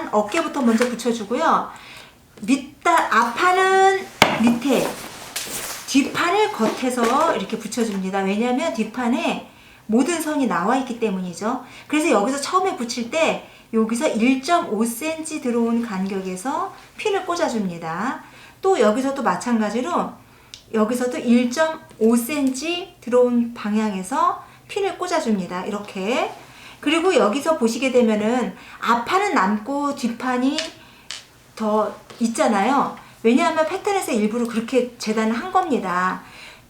밑단 어깨부터 먼저 붙여주고요. 앞판은 밑에, 뒷판을 겉에서 이렇게 붙여줍니다. 왜냐하면 뒷판에 모든 선이 나와 있기 때문이죠. 그래서 여기서 처음에 붙일 때 여기서 1.5cm 들어온 간격에서 핀을 꽂아줍니다. 또 여기서도 마찬가지로 여기서도 1.5cm 들어온 방향에서 핀을 꽂아줍니다. 이렇게. 그리고 여기서 보시게 되면은 앞판은 남고 뒷판이 더 있잖아요. 왜냐하면 패턴에서 일부러 그렇게 재단을 한 겁니다.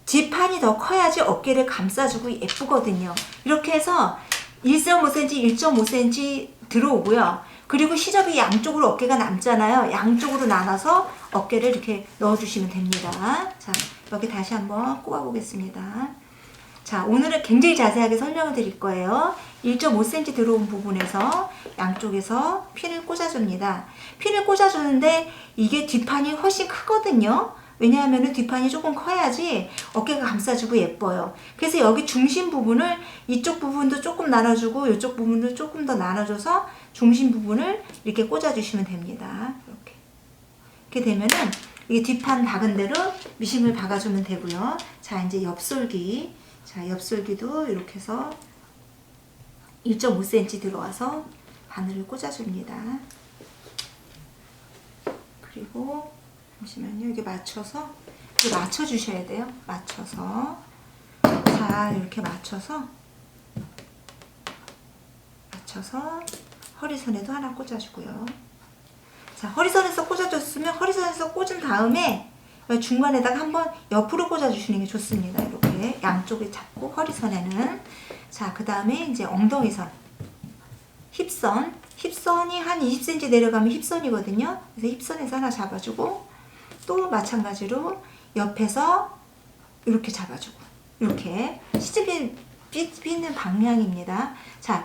뒷판이 더 커야지 어깨를 감싸주고 예쁘거든요. 이렇게 해서 1.5cm, 1.5cm 들어오고요. 그리고 시접이 양쪽으로 어깨가 남잖아요. 양쪽으로 나눠서 어깨를 이렇게 넣어주시면 됩니다. 자, 여기 다시 한번 꼽아 보겠습니다. 자, 오늘은 굉장히 자세하게 설명을 드릴 거예요. 1.5cm 들어온 부분에서 양쪽에서 핀을 꽂아줍니다. 핀을 꽂아주는데 이게 뒷판이 훨씬 크거든요. 왜냐하면 뒷판이 조금 커야지 어깨가 감싸주고 예뻐요. 그래서 여기 중심 부분을 이쪽 부분도 조금 나눠주고 이쪽 부분도 조금 더 나눠줘서 중심 부분을 이렇게 꽂아주시면 됩니다. 이렇게 되면은 이게 뒷판 박은 대로 미싱을 박아주면 되고요. 자, 이제 옆솔기. 자, 옆솔기도 이렇게 해서 1.5cm 들어와서 바늘을 꽂아줍니다. 그리고 잠시만요. 여기 맞춰서 맞춰주셔야 돼요. 맞춰서 자, 이렇게 맞춰서 허리선에도 하나 꽂아주고요. 자, 허리선에서 꽂아줬으면 허리선에서 꽂은 다음에 중간에다가 한번 옆으로 꽂아주시는 게 좋습니다. 이렇게 양쪽에 잡고 허리선에는. 자, 그 다음에 이제 엉덩이선, 힙선이 한 20cm 내려가면 힙선이거든요. 그래서 힙선에서 하나 잡아주고 또 마찬가지로 옆에서 이렇게 잡아주고 이렇게 시집이 삐는 방향입니다. 자,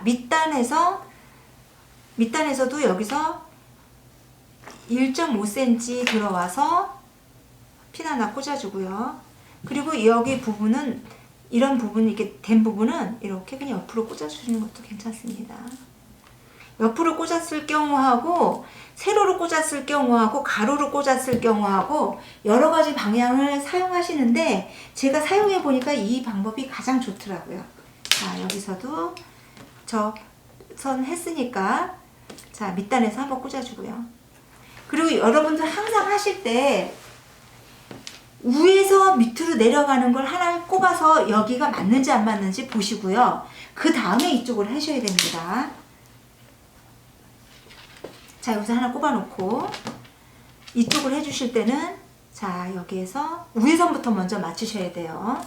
밑단에서도 여기서 1.5cm 들어와서 핀 하나 꽂아주고요. 그리고 여기 부분은 이런 부분 이렇게 된 부분은 이렇게 그냥 옆으로 꽂아주시는 것도 괜찮습니다. 옆으로 꽂았을 경우하고 세로로 꽂았을 경우하고 가로로 꽂았을 경우하고 여러 가지 방향을 사용하시는데 제가 사용해 보니까 이 방법이 가장 좋더라고요. 자, 여기서도 저 선 했으니까 자, 밑단에서 한번 꽂아주고요. 그리고 여러분들 항상 하실 때 위에서 밑으로 내려가는 걸 하나 꼽아서 여기가 맞는지 안 맞는지 보시고요. 그 다음에 이쪽을 하셔야 됩니다. 자, 여기서 하나 꼽아 놓고 이쪽을 해주실 때는 자, 여기에서 위에선부터 먼저 맞추셔야 돼요.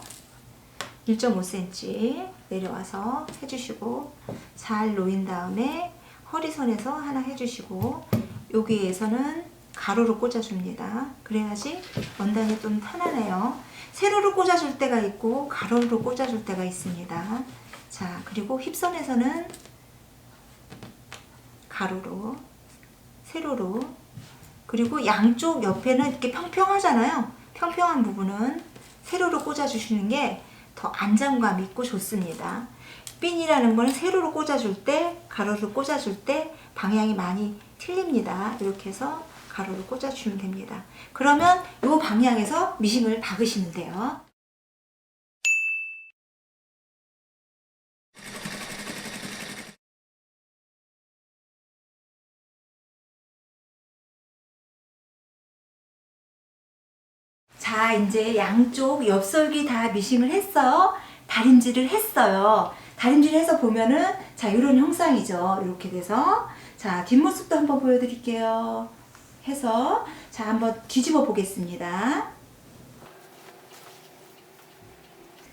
1.5cm 내려와서 해주시고 잘 놓인 다음에 허리선에서 하나 해주시고 여기에서는 가로로 꽂아줍니다. 그래야지 원단이 좀 편하네요. 세로로 꽂아줄 때가 있고 가로로 꽂아줄 때가 있습니다. 자, 그리고 힙선에서는 가로로, 세로로, 그리고 양쪽 옆에는 이렇게 평평하잖아요. 평평한 부분은 세로로 꽂아주시는 게 더 안정감 있고 좋습니다. 핀이라는 건 세로로 꽂아줄 때, 가로로 꽂아줄 때 방향이 많이 틀립니다. 이렇게 해서 가로로 꽂아주시면 됩니다. 그러면 이 방향에서 미싱을 박으시면 돼요. 자, 이제 양쪽 옆솔기 다 미싱을 했어요. 다림질을 했어요. 다림질 해서 보면은 자, 이런 형상이죠. 이렇게 돼서 자, 뒷모습도 한번 보여드릴게요. 해서 자, 한번 뒤집어 보겠습니다.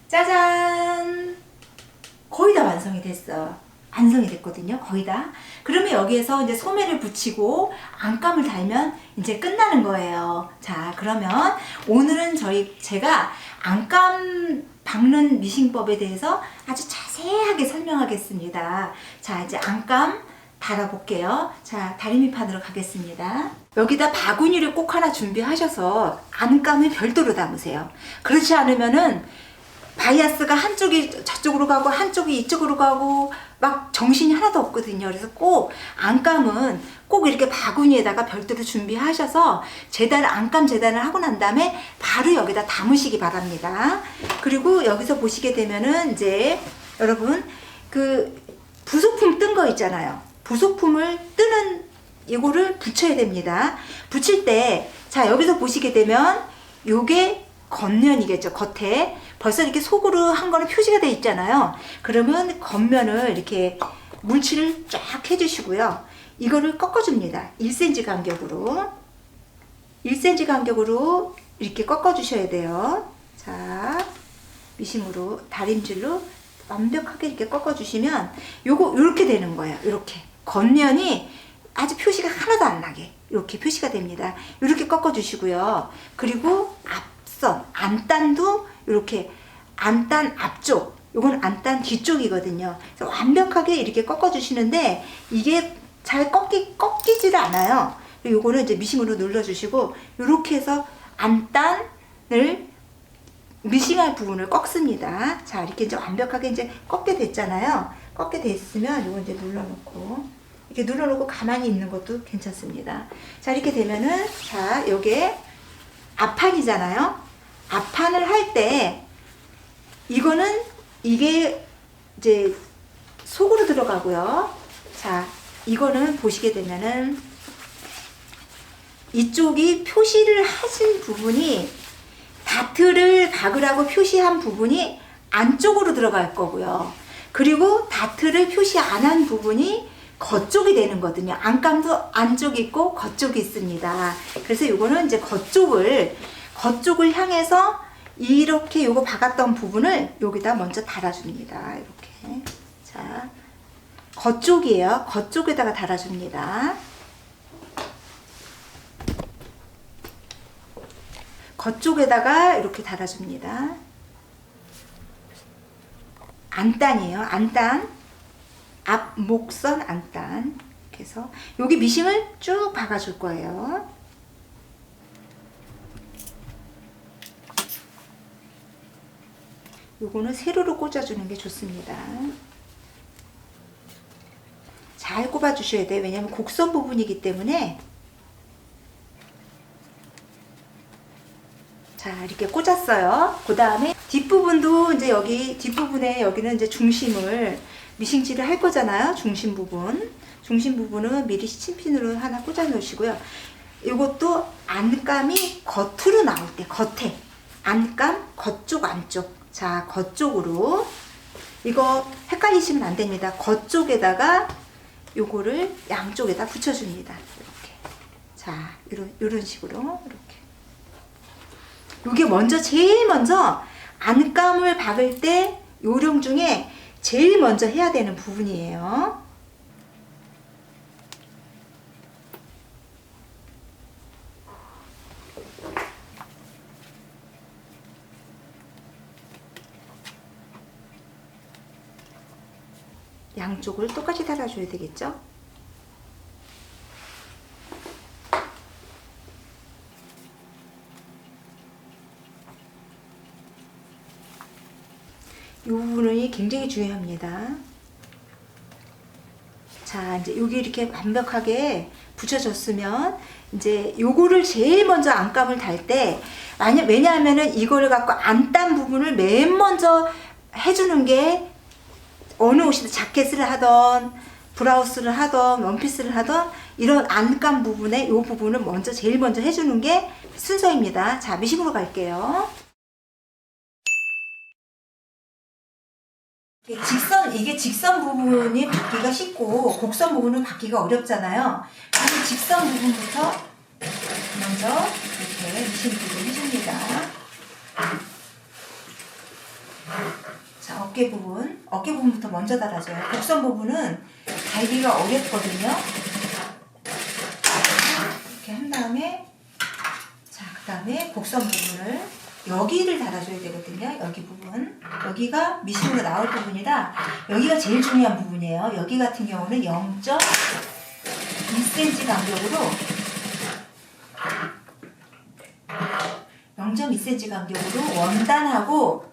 짜잔! 거의 다 완성이 됐어요. 완성이 됐거든요. 거의 다. 그러면 여기에서 이제 소매를 붙이고 안감을 달면 이제 끝나는 거예요. 자, 그러면 오늘은 제가 안감 박는 미싱법에 대해서 아주 자세하게 설명하겠습니다. 자, 이제 안감 달아볼게요. 자, 다리미판으로 가겠습니다. 여기다 바구니를 꼭 하나 준비하셔서 안감을 별도로 담으세요. 그렇지 않으면은 바이아스가 한쪽이 저쪽으로 가고 한쪽이 이쪽으로 가고 막 정신이 하나도 없거든요. 그래서 꼭 안감은 꼭 이렇게 바구니에다가 별도로 준비하셔서 안감 재단을 하고 난 다음에 바로 여기다 담으시기 바랍니다. 그리고 여기서 보시게 되면은 이제 여러분 그 부속품 뜬 거 있잖아요. 부속품을 뜨는 이거를 붙여야 됩니다. 붙일 때 자 여기서 보시게 되면 요게 겉면이겠죠. 겉에 벌써 이렇게 속으로 한 거는 표시가 되어 있잖아요. 그러면 겉면을 이렇게 물칠을 쫙 해주시고요. 이거를 꺾어줍니다. 1cm 간격으로 1cm 간격으로 이렇게 꺾어주셔야 돼요. 자, 미싱으로 다림질로 완벽하게 이렇게 꺾어주시면 요거 이렇게 되는 거예요. 이렇게 겉면이 아주 표시가 하나도 안 나게 이렇게 표시가 됩니다. 이렇게 꺾어주시고요. 그리고 앞선 안단도 이렇게 안단 앞쪽, 요건 안단 뒤쪽이거든요. 그래서 완벽하게 이렇게 꺾어주시는데 이게 잘 꺾이지를 않아요. 요거는 이제 미싱으로 눌러주시고 이렇게 해서 안단을 미싱할 부분을 꺾습니다. 자, 이렇게 이제 완벽하게 이제 꺾게 됐잖아요. 꺾게 됐으면 요거 이제 눌러놓고 이렇게 눌러놓고 가만히 있는 것도 괜찮습니다. 자, 이렇게 되면은 자, 요게 앞판이잖아요. 앞판을 할 때 이거는 이게 이제 속으로 들어가고요. 자, 이거는 보시게 되면은 이쪽이 표시를 하신 부분이 다트를 박으라고 표시한 부분이 안쪽으로 들어갈 거고요. 그리고 다트를 표시 안 한 부분이 겉쪽이 되는 거거든요. 안감도 안쪽이 있고 겉쪽이 있습니다. 그래서 이거는 이제 겉쪽을 향해서 이렇게 요거 박았던 부분을 여기다 먼저 달아줍니다. 이렇게. 자, 겉쪽이에요. 겉쪽에다가 달아줍니다. 겉쪽에다가 이렇게 달아줍니다. 안단이에요. 안단. 앞 목선 안단. 이렇게 해서 여기 미싱을 쭉 박아줄 거예요. 요거는 세로로 꽂아주는 게 좋습니다. 잘 꼽아주셔야 돼요. 왜냐면 곡선 부분이기 때문에. 자, 이렇게 꽂았어요. 그 다음에 뒷부분도 이제 여기 뒷부분에 여기는 이제 중심을 미싱질을 할 거잖아요. 중심 부분은 미리 시침핀으로 하나 꽂아 놓으시고요. 이것도 안감이 겉으로 나올 때 겉에 안감 겉쪽 안쪽. 자, 겉쪽으로 이거 헷갈리시면 안 됩니다. 겉쪽에다가 요거를 양쪽에다 붙여줍니다. 이렇게. 자, 이런 식으로 이렇게. 요게 제일 먼저 안감을 박을 때 요령 중에 제일 먼저 해야 되는 부분이에요. 양쪽을 똑같이 달아줘야 되겠죠? 이 부분이 굉장히 중요합니다. 자, 이제 여기 이렇게 완벽하게 붙여졌으면 이제 요거를 제일 먼저 안감을 달 때 왜냐하면은 이거를 갖고 안단 부분을 맨 먼저 해주는 게 어느 옷이든 자켓을 하던 브라우스를 하던 원피스를 하던 이런 안감 부분에 요 부분을 제일 먼저 해주는 게 순서입니다. 자, 미싱으로 갈게요. 이게 직선 부분이 받기가 쉽고 곡선 부분은 받기가 어렵잖아요. 그래서 직선 부분부터 먼저 이렇게 미싱질을 해줍니다. 자, 어깨 부분부터 먼저 달아줘요. 곡선 부분은 달기가 어렵거든요. 이렇게 한 다음에 자, 그 다음에 곡선 부분을 여기를 달아줘야 되거든요. 여기 부분. 여기가 미싱으로 나올 부분이라 여기가 제일 중요한 부분이에요. 여기 같은 경우는 0.2cm 간격으로 0.2cm 간격으로 원단하고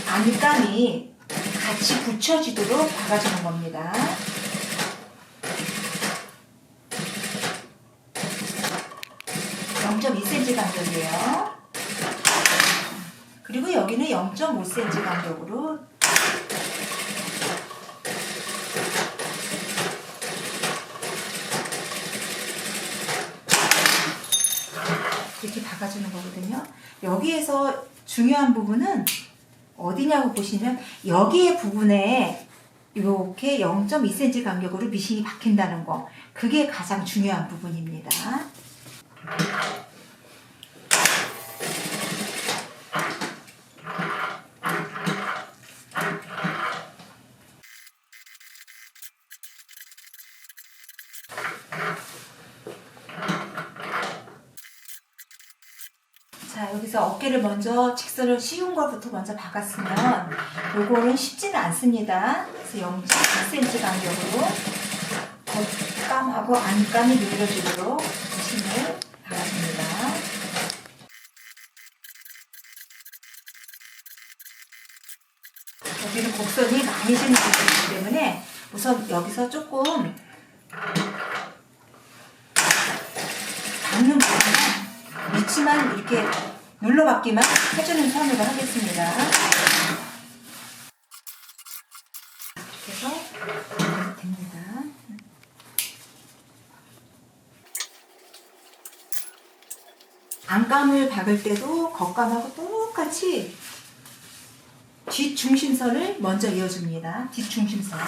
안감이 같이 붙여지도록 박아주는 겁니다. (0.2cm) 간격이에요. 그리고 여기는 0.5cm 간격으로 이렇게 박아주는 거거든요. 여기에서 중요한 부분은 어디냐고 보시면 여기에 부분에 이렇게 0.2cm 간격으로 미싱이 박힌다는 거, 그게 가장 중요한 부분입니다. 자, 여기서 어깨를 먼저 직선을 쉬운 것부터 먼저 박았으면 요거는 쉽지는 않습니다. 그래서 0.2cm 간격으로 겉감하고 안감이 늘려지도록 미싱을 박아줍니다. 여기는 곡선이 많이 지는 부분이기 때문에 우선 여기서 조금 박는 부분은 위치만 이렇게 눌러받기만 해주는 선으로 하겠습니다. 이렇게 해서 됩니다. 안감을 박을 때도 겉감하고 똑같이 뒷중심선을 먼저 이어줍니다. 뒷중심선.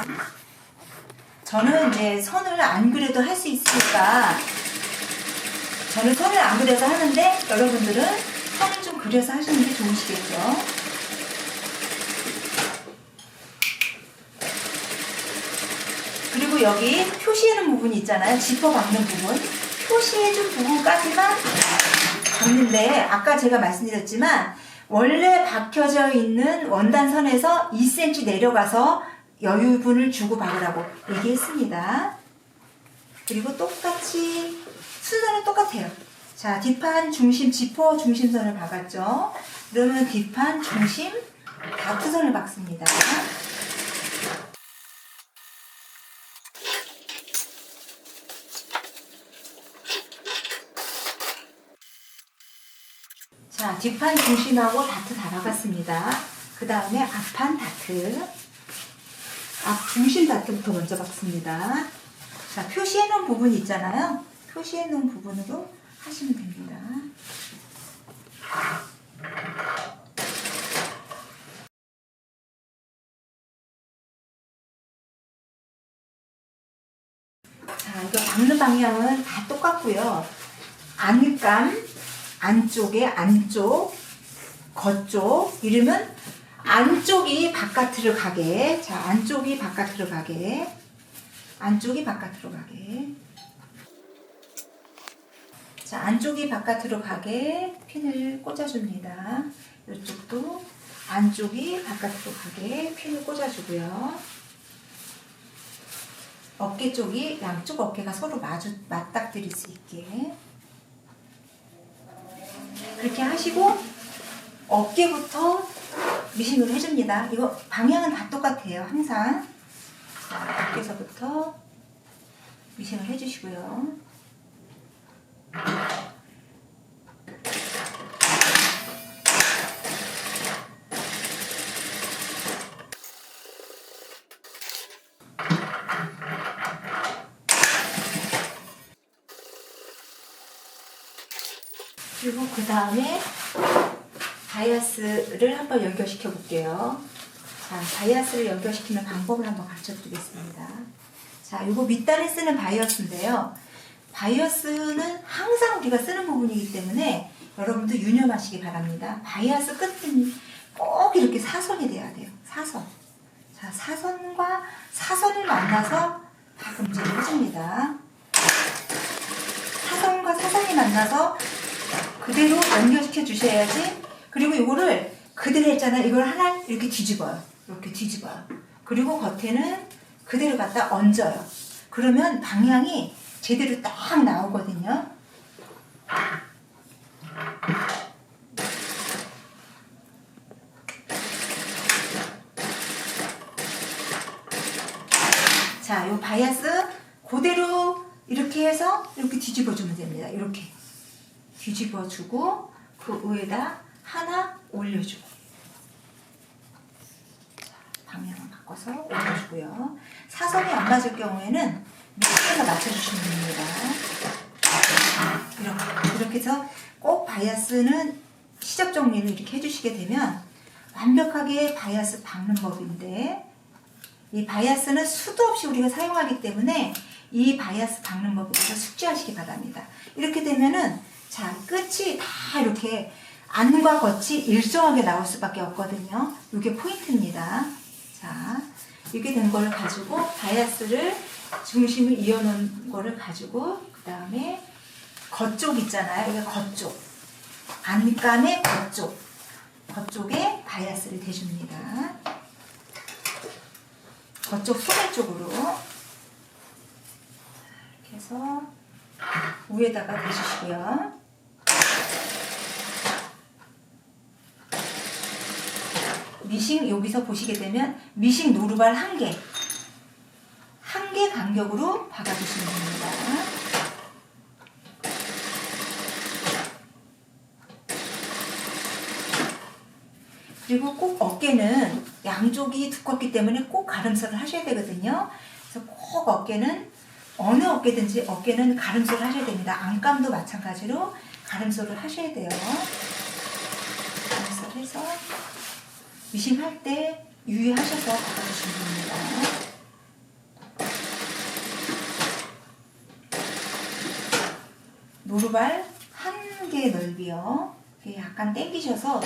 저는 이제 선을 안 그려도 할 수 있으니까 저는 선을 안 그려서 하는데 여러분들은 선을 좀 그려서 하시는 게 좋으시겠죠. 그리고 여기 표시하는 부분이 있잖아요. 지퍼 박는 부분. 표시해준 부분까지만 박는데 아까 제가 말씀드렸지만 원래 박혀져 있는 원단선에서 2cm 내려가서 여유분을 주고 박으라고 얘기했습니다. 그리고 똑같이 순서는 똑같아요. 자, 뒷판 중심 지퍼 중심선을 박았죠. 그러면 뒷판 중심 다트선을 박습니다. 자, 뒷판 중심하고 다트 다 박았습니다. 그 다음에 앞판 다트, 앞 중심 다트부터 먼저 박습니다. 자, 표시해 놓은 부분 있잖아요. 표시해 놓은 부분으로 하시면 됩니다. 자, 이거 박는 방향은 다 똑같고요. 안감, 안쪽에 안쪽, 겉쪽, 이러면 안쪽이 바깥으로 가게. 자, 안쪽이 바깥으로 가게. 안쪽이 바깥으로 가게. 자, 안쪽이 바깥으로 가게 핀을 꽂아줍니다. 이쪽도 안쪽이 바깥으로 가게 핀을 꽂아주고요. 어깨 쪽이 양쪽 어깨가 서로 맞닥뜨릴 수 있게 그렇게 하시고 어깨부터 미싱을 해줍니다. 이거 방향은 다 똑같아요. 항상. 자, 어깨서부터 미싱을 해주시고요. 그리고 그 다음에 바이아스를 한번 연결시켜 볼게요. 자, 바이아스를 연결시키는 방법을 한번 가르쳐 드리겠습니다. 자, 이거 밑단에 쓰는 바이어스인데요. 바이어스는 항상 우리가 쓰는 부분이기 때문에 여러분도 유념하시기 바랍니다. 바이어스 끝은 꼭 이렇게 사선이 돼야 돼요. 사선. 자, 사선과 사선을 만나서 박음질을 해줍니다. 사선과 사선이 만나서 그대로 연결시켜 주셔야지. 그리고 이거를 그대로 했잖아요. 이걸 하나 이렇게 뒤집어요. 이렇게 뒤집어요. 그리고 겉에는 그대로 갖다 얹어요. 그러면 방향이 제대로 딱 나오거든요. 자, 요 바이아스 그대로 이렇게 해서 이렇게 뒤집어주면 됩니다. 이렇게 뒤집어주고 그 위에다 하나 올려주고, 자, 방향을 바꿔서 올려주고요. 사선이 안 맞을 경우에는 밑에서 맞춰주시면 됩니다. 이렇게 해서 꼭 바이아스는 시접 정리를 이렇게 해주시게 되면 완벽하게 바이아스 박는 법인데, 이 바이아스는 수도 없이 우리가 사용하기 때문에 이 바이아스 박는 법을 숙지하시기 바랍니다. 이렇게 되면은 자, 끝이 다 이렇게 안과 겉이 일정하게 나올 수밖에 없거든요. 이게 포인트입니다. 자, 이렇게 된 걸 가지고 바이아스를 중심을 이어놓은 거를 가지고 그 다음에 겉쪽 있잖아요. 이게 겉쪽, 안감의 겉쪽에 바이아스를 대줍니다. 겉쪽 소매 쪽으로 이렇게 해서 위에다가 대주시고요. 미싱 여기서 보시게 되면 미싱 노루발 1개 간격으로 박아주시면 됩니다. 그리고 꼭 어깨는 양쪽이 두껍기 때문에 꼭 가름설을 하셔야 되거든요. 그래서 꼭 어깨는 어느 어깨든지 어깨는 가름설을 하셔야 됩니다. 안감도 마찬가지로 가름설을 하셔야 돼요. 가름설 해서 미싱할 때 유의하셔서 박아주시면 됩니다. 노루발 1개 넓이요. 약간 당기셔서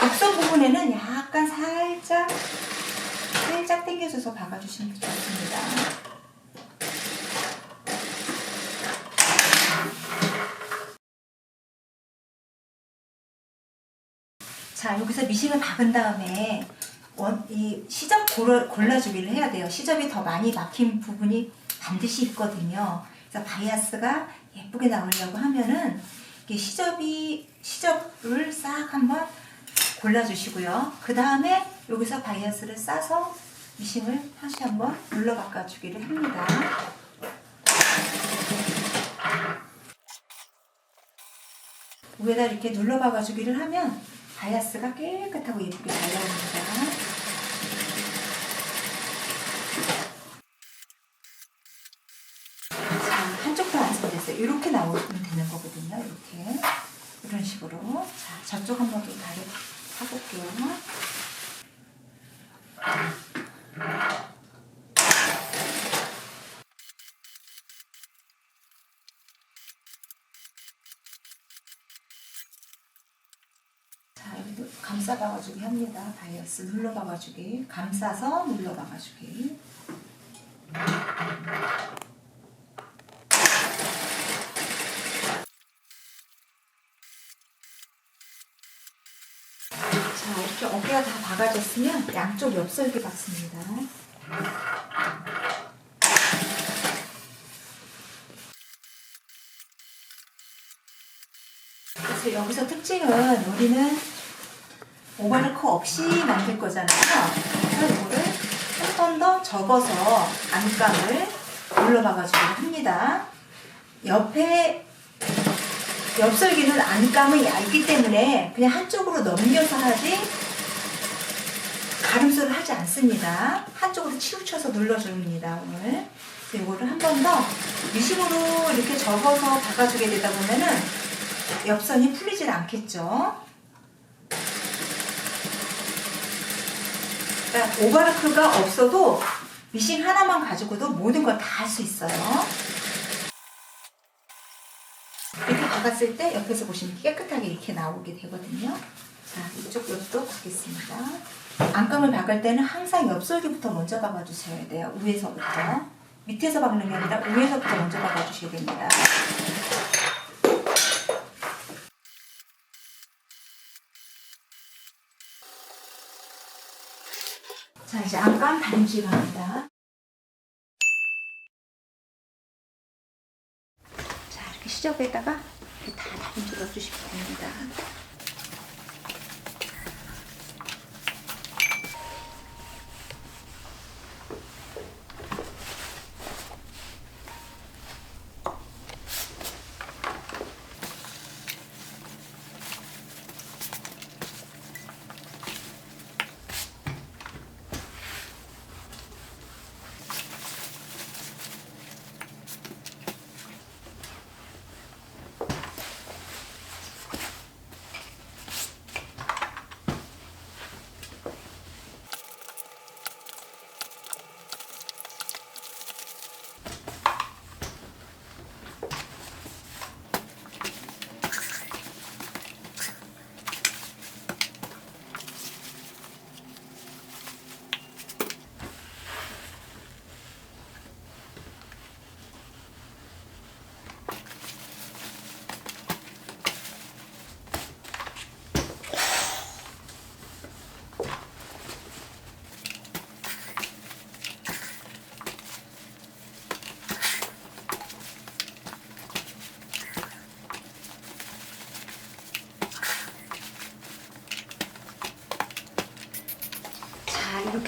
곡선 부분에는 약간 살짝 당겨줘서 박아주시면 좋습니다. 자, 여기서 미싱을 박은 다음에 이 시접 골라주기를 해야 돼요. 시접이 더 많이 막힌 부분이 반드시 있거든요. 그래서 바이아스가 예쁘게 나오려고 하면은 이게 시접을 싹 한번 골라주시고요. 그 다음에 여기서 바이아스를 싸서 미싱을 다시 한번 눌러 바꿔주기를 합니다. 위에다 이렇게 눌러 박아주기를 하면 바이아스가 깨끗하고 예쁘게 잘 나옵니다. 자, 한쪽도 완성됐어요. 이렇게 나오면 되는 거거든요. 이렇게 이런 식으로. 자, 저쪽 한 번 더 다리 해볼게요. 자, 여기도 감싸 박아주기 합니다. 바이아스 눌러 박아주기, 감싸서 눌러 박아주기. 자, 이렇게 어깨가 다 박아졌으면 양쪽 옆설기 박습니다. 그래서 여기서 특징은 우리는 오버로커 없이 만들 거잖아요. 그래서 이거를 한 번 더 접어서 안감을 눌러 박아주기로 합니다. 옆설기는 안감이 얇기 때문에 그냥 한쪽으로 넘겨서 하지 가름설을 하지 않습니다. 한쪽으로 치우쳐서 눌러줍니다. 오늘 이거를 한 번 더 미싱으로 이렇게 접어서 박아주게 되다 보면은 옆선이 풀리질 않겠죠. 그러니까 오버로크가 없어도 미싱 하나만 가지고도 모든 걸 다 할 수 있어요. 이렇게 박았을 때 옆에서 보시면 깨끗하게 이렇게 나오게 되거든요. 자, 이쪽 옆도 박겠습니다. 안감을 박을 때는 항상 옆설기부터 먼저 박아주셔야 돼요. 위에서부터. 밑에서 박는 게 아니라 위에서부터 먼저 박아주셔야 됩니다. 자, 이제 안감 다림질 갑니다. 자, 이렇게 시접에다가 이렇게 다 다림질 넣어주시면 됩니다.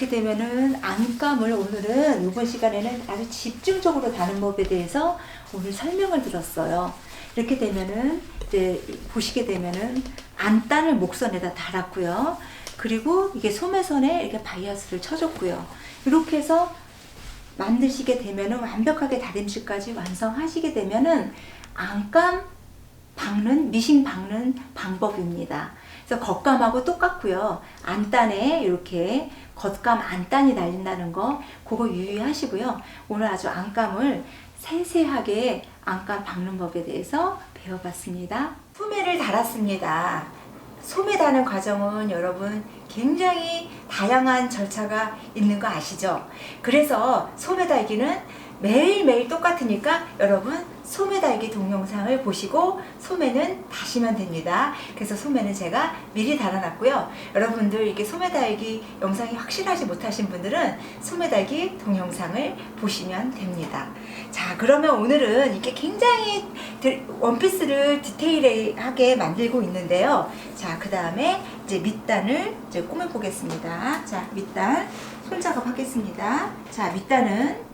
이렇게 되면은 안감을 오늘은 이번 시간에는 아주 집중적으로 다는 법에 대해서 오늘 설명을 들었어요. 이렇게 되면은 이제 보시게 되면은 안단을 목선에다 달았고요. 그리고 이게 소매선에 이렇게 바이아스를 쳐줬고요. 이렇게 해서 만드시게 되면은 완벽하게 다림질까지 완성하시게 되면은 안감 박는 미싱 박는 방법입니다. 그래서 겉감하고 똑같고요. 안단에 이렇게 겉감 안단이 달린다는 거 그거 유의하시고요. 오늘 아주 안감을 세세하게 안감 박는 법에 대해서 배워봤습니다. 소매를 달았습니다. 소매 다는 과정은 여러분 굉장히 다양한 절차가 있는 거 아시죠? 그래서 소매 달기는 매일매일 똑같으니까 여러분 소매 달기 동영상을 보시고 소매는 다시면 됩니다. 그래서 소매는 제가 미리 달아놨고요. 여러분들 이게 소매 달기 영상이 확실하지 못하신 분들은 소매 달기 동영상을 보시면 됩니다. 자, 그러면 오늘은 이게 굉장히 원피스를 디테일하게 만들고 있는데요. 자, 그 다음에 이제 밑단을 이제 꾸며 보겠습니다. 자, 밑단 손작업 하겠습니다. 자, 밑단은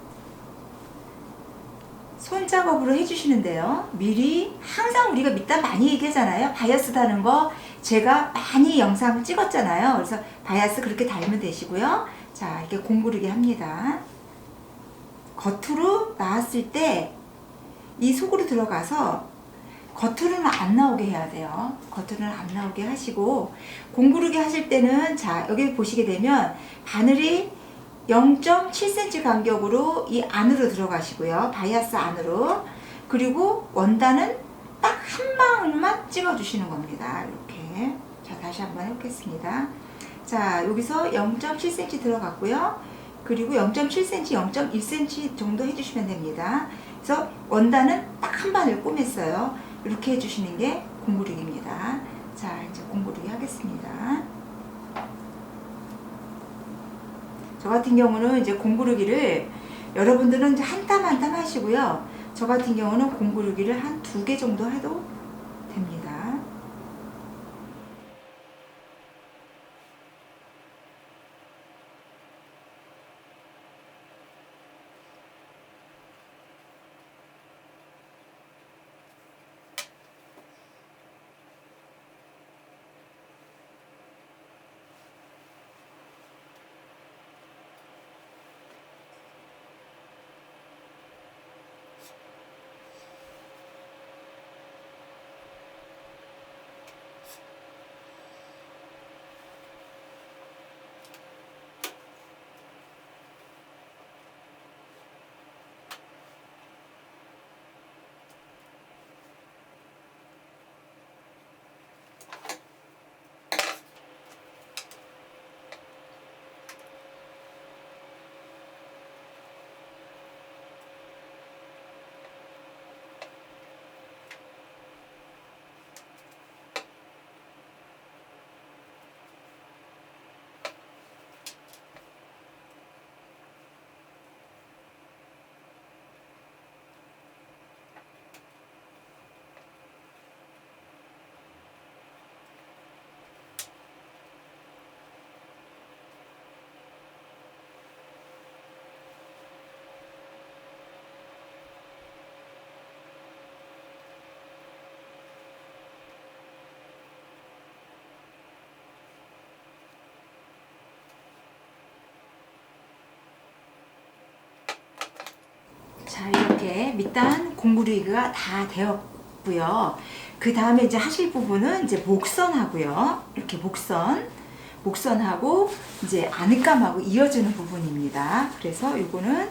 손작업으로 해주시는데요. 미리 항상 우리가 밑단 많이 얘기하잖아요. 바이아스 다는 거 제가 많이 영상 찍었잖아요. 그래서 바이아스 그렇게 달면 되시고요. 자, 이렇게 공구르기 합니다. 겉으로 나왔을 때 이 속으로 들어가서 겉으로는 안 나오게 해야 돼요. 겉으로는 안 나오게 하시고 공구르기 하실 때는 자, 여기 보시게 되면 바늘이 0.7cm 간격으로 이 안으로 들어가시고요. 바이아스 안으로. 그리고 원단은 딱 한 방울만 찍어 주시는 겁니다. 이렇게. 자, 다시 한번 해보겠습니다. 자, 여기서 0.7cm 들어갔고요. 그리고 0.7cm, 0.1cm 정도 해주시면 됩니다. 그래서 원단은 딱 한 바늘 꼬맸어요. 이렇게 해주시는 게 공구르기입니다. 자, 이제 공구르기 하겠습니다. 저 같은 경우는 이제 공구르기를 여러분들은 이제 한 땀 한 땀 하시고요. 저 같은 경우는 공구르기를 한 2개 정도 해도 됩니다. 자, 이렇게 밑단 공구르기가 다 되었고요. 그 다음에 이제 하실 부분은 이제 목선하고요. 이렇게 목선하고 이제 안감하고 이어지는 부분입니다. 그래서 이거는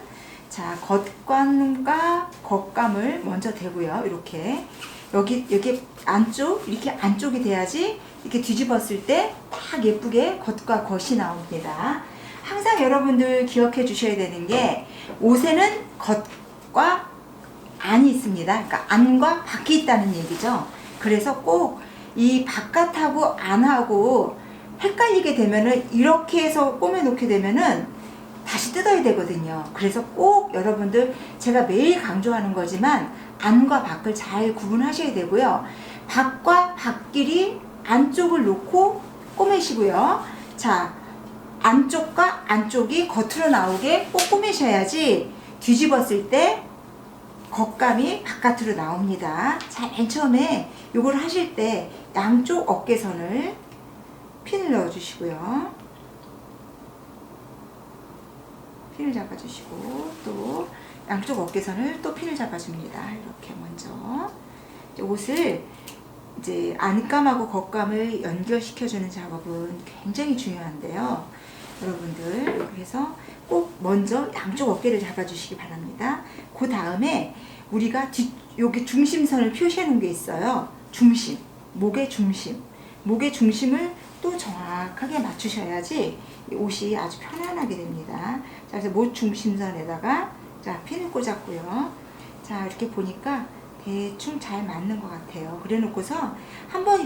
자, 겉감과 겉감을 먼저 대고요. 이렇게 여기 안쪽 이렇게 안쪽이 돼야지 이렇게 뒤집었을 때 딱 예쁘게 겉과 겉이 나옵니다. 항상 여러분들 기억해 주셔야 되는 게 옷에는 겉과 안이 있습니다. 그러니까 안과 밖이 있다는 얘기죠. 그래서 꼭 이 바깥하고 안하고 헷갈리게 되면은 이렇게 해서 꼬매 놓게 되면은 다시 뜯어야 되거든요. 그래서 꼭 여러분들 제가 매일 강조하는 거지만 안과 밖을 잘 구분하셔야 되고요. 밖과 밖끼리 안쪽을 놓고 꼬매시고요. 자, 안쪽과 안쪽이 겉으로 나오게 꼭 꾸미셔야지 뒤집었을 때 겉감이 바깥으로 나옵니다. 자, 맨 처음에 요걸 하실 때 양쪽 어깨선을 핀을 넣어주시고요. 핀을 잡아주시고 또 양쪽 어깨선을 또 핀을 잡아줍니다. 이렇게 먼저 옷을 이제 안감하고 겉감을 연결시켜주는 작업은 굉장히 중요한데요. 여러분들 이렇게 해서 꼭 먼저 양쪽 어깨를 잡아주시기 바랍니다. 그 다음에 우리가 여기 중심선을 표시해 놓은 게 있어요. 중심, 목의 중심을 또 정확하게 맞추셔야지 이 옷이 아주 편안하게 됩니다. 자, 그래서 목 중심선에다가 자, 핀을 꽂았고요. 자, 이렇게 보니까 대충 잘 맞는 것 같아요. 그래 놓고서 한번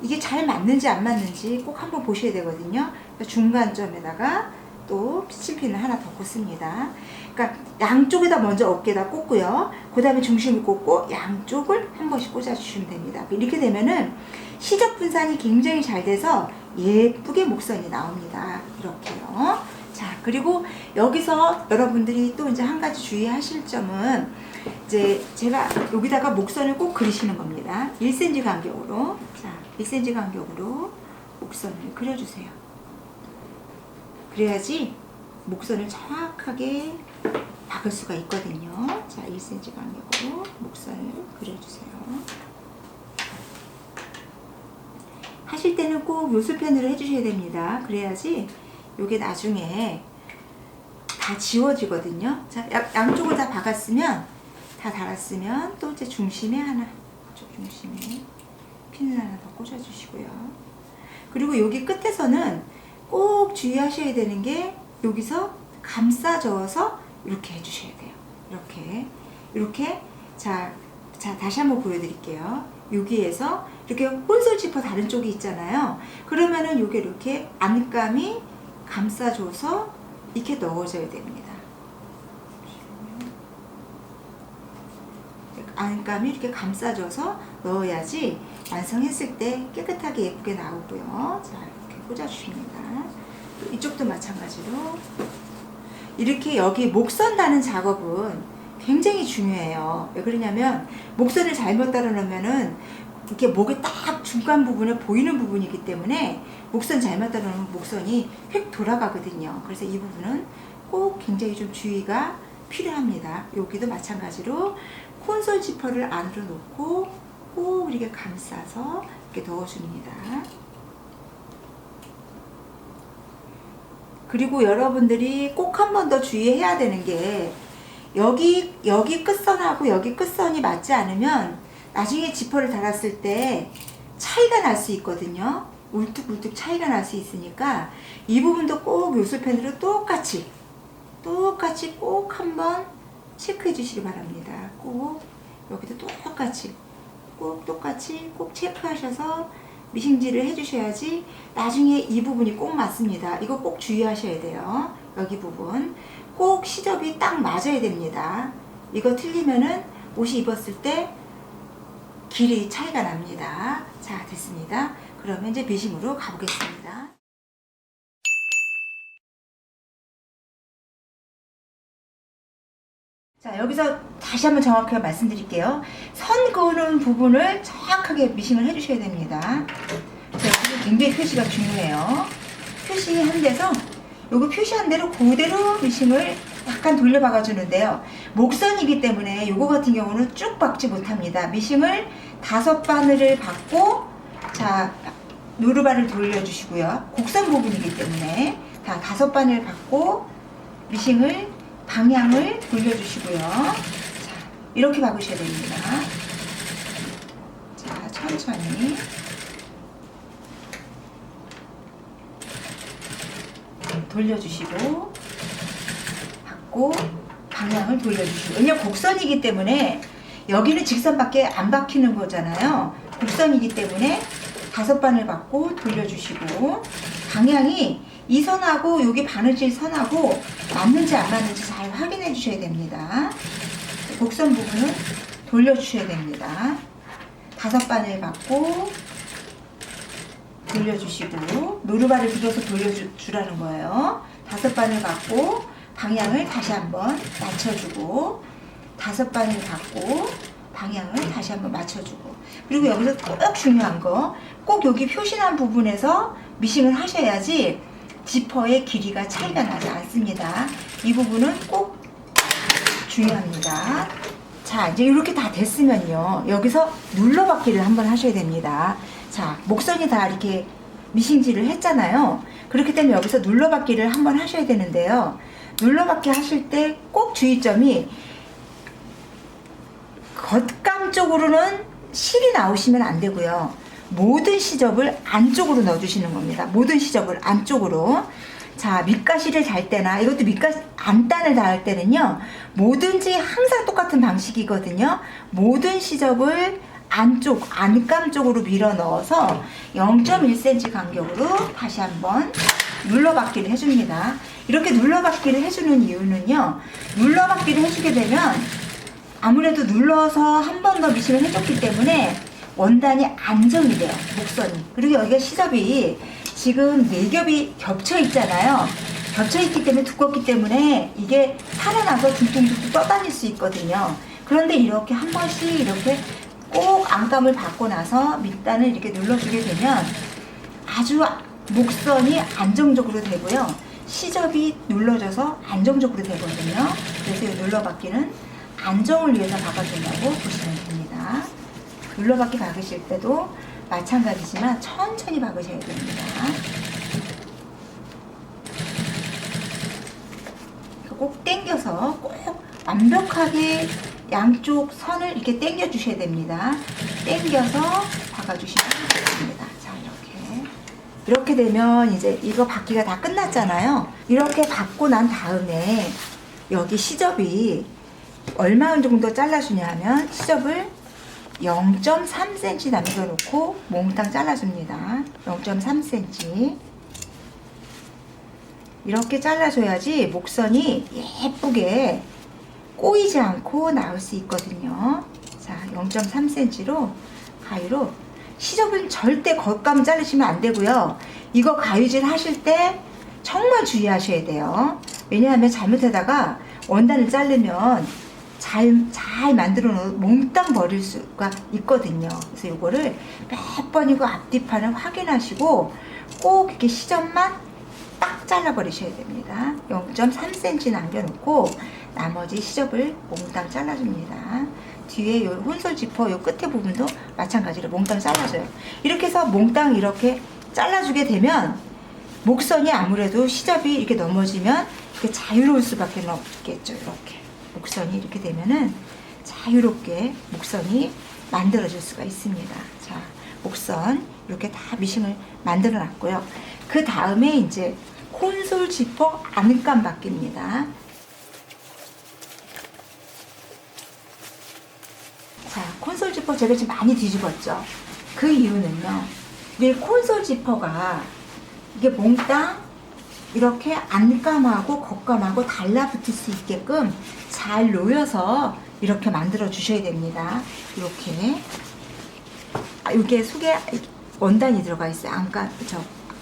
이게 잘 맞는지 안 맞는지 꼭 한번 보셔야 되거든요. 중간점에다가 또 피침핀을 하나 더 꽂습니다. 그러니까 양쪽에다 먼저 어깨에다 꽂고요. 그 다음에 중심을 꽂고 양쪽을 한 번씩 꽂아주시면 됩니다. 이렇게 되면은 시접 분산이 굉장히 잘 돼서 예쁘게 목선이 나옵니다. 이렇게요. 자, 그리고 여기서 여러분들이 또 이제 한 가지 주의하실 점은 이제 제가 여기다가 목선을 꼭 그리시는 겁니다. 1cm 간격으로. 자, 1cm 간격으로 목선을 그려주세요. 그래야지 목선을 정확하게 박을 수가 있거든요. 자, 1cm 간격으로 목선을 그려주세요. 하실 때는 꼭 요술펜으로 해주셔야 됩니다. 그래야지 요게 나중에 다 지워지거든요. 자, 양쪽을 다 박았으면 다 달았으면 또 이제 중심에 하나, 중심에 핀을 하나 더 꽂아주시고요. 그리고 여기 끝에서는 꼭 주의하셔야 되는 게 여기서 감싸 저어서 이렇게 해주셔야 돼요. 이렇게 자 다시 한번 보여드릴게요. 여기에서 이렇게 홀솔 지퍼 다른 쪽이 있잖아요. 그러면은 요게 이렇게 안감이 감싸줘서 이렇게 넣어줘야 됩니다. 안감이 이렇게 감싸줘서 넣어야지 완성했을 때 깨끗하게 예쁘게 나오고요. 자, 이렇게 꽂아주십니다. 이쪽도 마찬가지로 이렇게 여기 목선 다는 작업은 굉장히 중요해요. 왜 그러냐면 목선을 잘못 달아 놓으면은 이렇게 목의 딱 중간 부분에 보이는 부분이기 때문에 목선 잘못 달아 놓으면 목선이 휙 돌아가거든요. 그래서 이 부분은 꼭 굉장히 좀 주의가 필요합니다. 여기도 마찬가지로 콘솔 지퍼를 안으로 놓고 꼭 이렇게 감싸서 이렇게 넣어줍니다. 그리고 여러분들이 꼭 한 번 더 주의해야 되는 게 여기 끝선하고 여기 끝선이 맞지 않으면 나중에 지퍼를 달았을 때 차이가 날 수 있거든요. 울뚝불뚝 차이가 날 수 있으니까 이 부분도 꼭 요술펜으로 똑같이 꼭 한번 체크해 주시기 바랍니다. 꼭 여기도 똑같이 꼭 체크하셔서 미싱질을 해주셔야지 나중에 이 부분이 꼭 맞습니다. 이거 꼭 주의하셔야 돼요. 여기 부분 꼭 시접이 딱 맞아야 됩니다. 이거 틀리면은 옷이 입었을 때 길이 차이가 납니다. 자, 됐습니다. 그러면 이제 미싱으로 가보겠습니다. 자, 여기서 다시 한번 정확하게 말씀드릴게요. 선 그는 부분을 정확하게 미싱을 해주셔야 됩니다. 자, 굉장히 표시가 중요해요. 표시한 데서 요거 표시한 대로 그대로 미싱을 약간 돌려 박아주는데요. 목선이기 때문에 요거 같은 경우는 쭉 박지 못합니다. 미싱을 5바늘을 박고 자, 노루발을 돌려주시고요. 곡선 부분이기 때문에 다 5바늘 박고 미싱을 방향을 돌려주시고요. 자, 이렇게 박으셔야 됩니다. 자, 천천히 돌려주시고 박고 방향을 돌려주시고, 왜냐면 곡선이기 때문에 여기는 직선밖에 안 박히는 거잖아요. 곡선이기 때문에 5바늘 박고 돌려주시고 방향이 이 선하고 여기 바느질 선하고 맞는지 안 맞는지 잘 확인해 주셔야 됩니다. 곡선 부분은 돌려주셔야 됩니다. 5바늘 박고 돌려주시고 노루발을 들어서 돌려주라는 거예요. 5바늘 갖고 방향을 다시 한번 맞춰주고 5바늘 갖고 방향을 다시 한번 맞춰주고 그리고 여기서 꼭 중요한 거 꼭 여기 표시난 부분에서 미싱을 하셔야지 지퍼의 길이가 차이가 나지 않습니다. 이 부분은 꼭 중요합니다. 자, 이제 이렇게 다 됐으면요. 여기서 눌러받기를 한번 하셔야 됩니다. 자, 목선이 다 이렇게 미싱질을 했잖아요. 그렇기 때문에 여기서 눌러받기를 한번 하셔야 되는데요. 눌러받기 하실 때 꼭 주의점이 겉감 쪽으로는 실이 나오시면 안 되고요. 모든 시접을 안쪽으로 넣어주시는 겁니다. 모든 시접을 안쪽으로. 자, 밑가시를 달 때나 이것도 밑가시 안단을 닿을 때는요. 뭐든지 항상 똑같은 방식이거든요. 모든 시접을 안쪽, 안감 쪽으로 밀어 넣어서 0.1cm 간격으로 다시 한번 눌러받기를 해줍니다. 이렇게 눌러받기를 해주는 이유는요. 눌러받기를 해주게 되면 아무래도 눌러서 한 번 더 미싱을 해줬기 때문에 원단이 안정이 돼요. 목선이. 그리고 여기가 시접이 지금 4겹이 겹쳐 있잖아요. 겹쳐 있기 때문에 두껍기 때문에 이게 살아나서 둥둥둥 떠다닐 수 있거든요. 그런데 이렇게 한 번씩 이렇게 꼭 안감을 받고 나서 밑단을 이렇게 눌러주게 되면 아주 목선이 안정적으로 되고요. 시접이 눌러져서 안정적으로 되거든요. 그래서 이 눌러받기는 안정을 위해서 박아준다고 보시면 됩니다. 눌러받기 박으실 때도 마찬가지지만 천천히 박으셔야 됩니다. 꼭 당겨서 꼭 완벽하게 양쪽 선을 이렇게 당겨 주셔야 됩니다. 당겨서 박아주시면 됩니다. 자, 이렇게 되면 이제 이거 박기가 다 끝났잖아요. 이렇게 박고 난 다음에 여기 시접이 얼마 정도 잘라주냐 하면 시접을 0.3cm 남겨놓고 몽땅 잘라줍니다. 0.3cm 이렇게 잘라줘야지 목선이 예쁘게 꼬이지 않고 나올 수 있거든요. 자, 0.3cm로 가위로 시접은 절대 겉감 자르시면 안 되고요. 이거 가위질 하실 때 정말 주의하셔야 돼요. 왜냐하면 잘못하다가 원단을 자르면 잘 만들어 놓은 몽땅 버릴 수가 있거든요. 그래서 이거를 몇 번이고 앞뒤판을 확인하시고 꼭 이렇게 시접만 딱 잘라 버리셔야 됩니다. 0.3cm 남겨놓고 나머지 시접을 몽땅 잘라줍니다. 뒤에 요 혼솔 지퍼 요 끝에 부분도 마찬가지로 몽땅 잘라줘요. 이렇게 해서 몽땅 이렇게 잘라주게 되면 목선이 아무래도 시접이 이렇게 넘어지면 이렇게 자유로울 수밖에 없겠죠. 이렇게 목선이 이렇게 되면은 자유롭게 목선이 만들어질 수가 있습니다. 자, 목선 이렇게 다 미싱을 만들어 놨고요. 그 다음에 이제 콘솔 지퍼 안감 받기입니다. 자, 콘솔 지퍼 제가 지금 많이 뒤집었죠. 그 이유는요. 이 콘솔 지퍼가 이게 몽땅 이렇게 안감하고 겉감하고 달라붙을 수 있게끔 잘 놓여서 이렇게 만들어 주셔야 됩니다. 이렇게 이게 속에 원단이 들어가 있어요. 안감,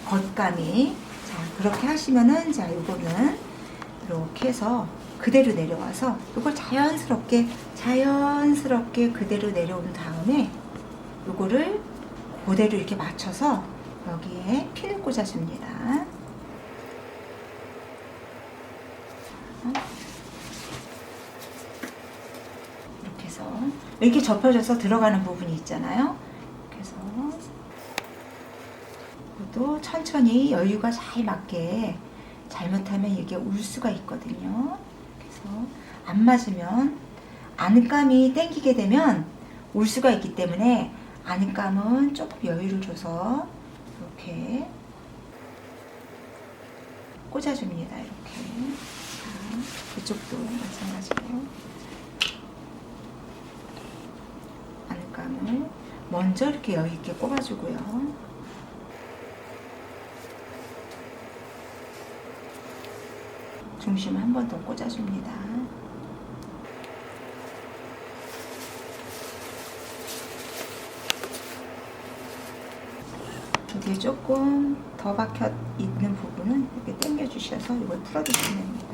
겉감이. 자, 그렇게 하시면은 자, 요거는 이렇게 해서 그대로 내려와서 요걸 자연스럽게 그대로 내려온 다음에 요거를 그대로 이렇게 맞춰서 여기에 핀을 꽂아줍니다. 이렇게 해서 이렇게 접혀져서 들어가는 부분이 있잖아요. 그래서 또 천천히 여유가 잘 맞게 잘못하면 이게 울 수가 있거든요. 그래서 안 맞으면 안감이 당기게 되면 울 수가 있기 때문에 안감은 조금 여유를 줘서 이렇게 꽂아줍니다. 이렇게. 자, 이쪽도 마찬가지로 안감을 먼저 이렇게 여유 있게 꼽아주고요. 중심을 한 번 더 꽂아줍니다. 밑에 조금 더 박혀 있는 부분은 이렇게 당겨 주셔서 이걸 풀어주시면 됩니다.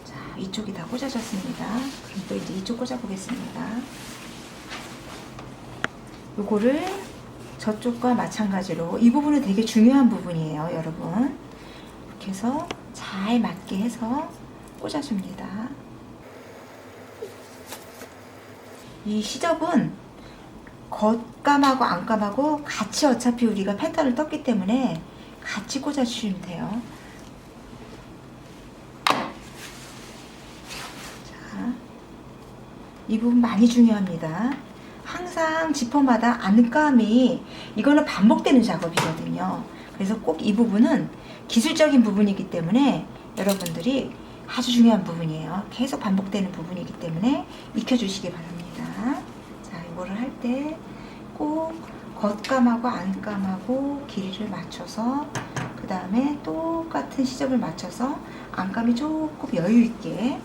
자, 이쪽이 다 꽂아졌습니다. 그럼 또 이제 이쪽 꽂아 보겠습니다. 요거를 저쪽과 마찬가지로 이 부분은 되게 중요한 부분이에요, 여러분. 이렇게 해서 잘 맞게 해서 꽂아줍니다. 이 시접은 겉감하고 안감하고 같이 어차피 우리가 패턴을 떴기 때문에 같이 꽂아주시면 돼요. 자, 이 부분 많이 중요합니다. 항상 지퍼마다 안감이 이거는 반복되는 작업이거든요. 그래서 꼭 이 부분은 기술적인 부분이기 때문에 여러분들이 아주 중요한 부분이에요. 계속 반복되는 부분이기 때문에 익혀주시기 바랍니다. 자, 이거를 할 때 꼭 겉감하고 안감하고 길이를 맞춰서 그 다음에 똑같은 시접을 맞춰서 안감이 조금 여유 있게,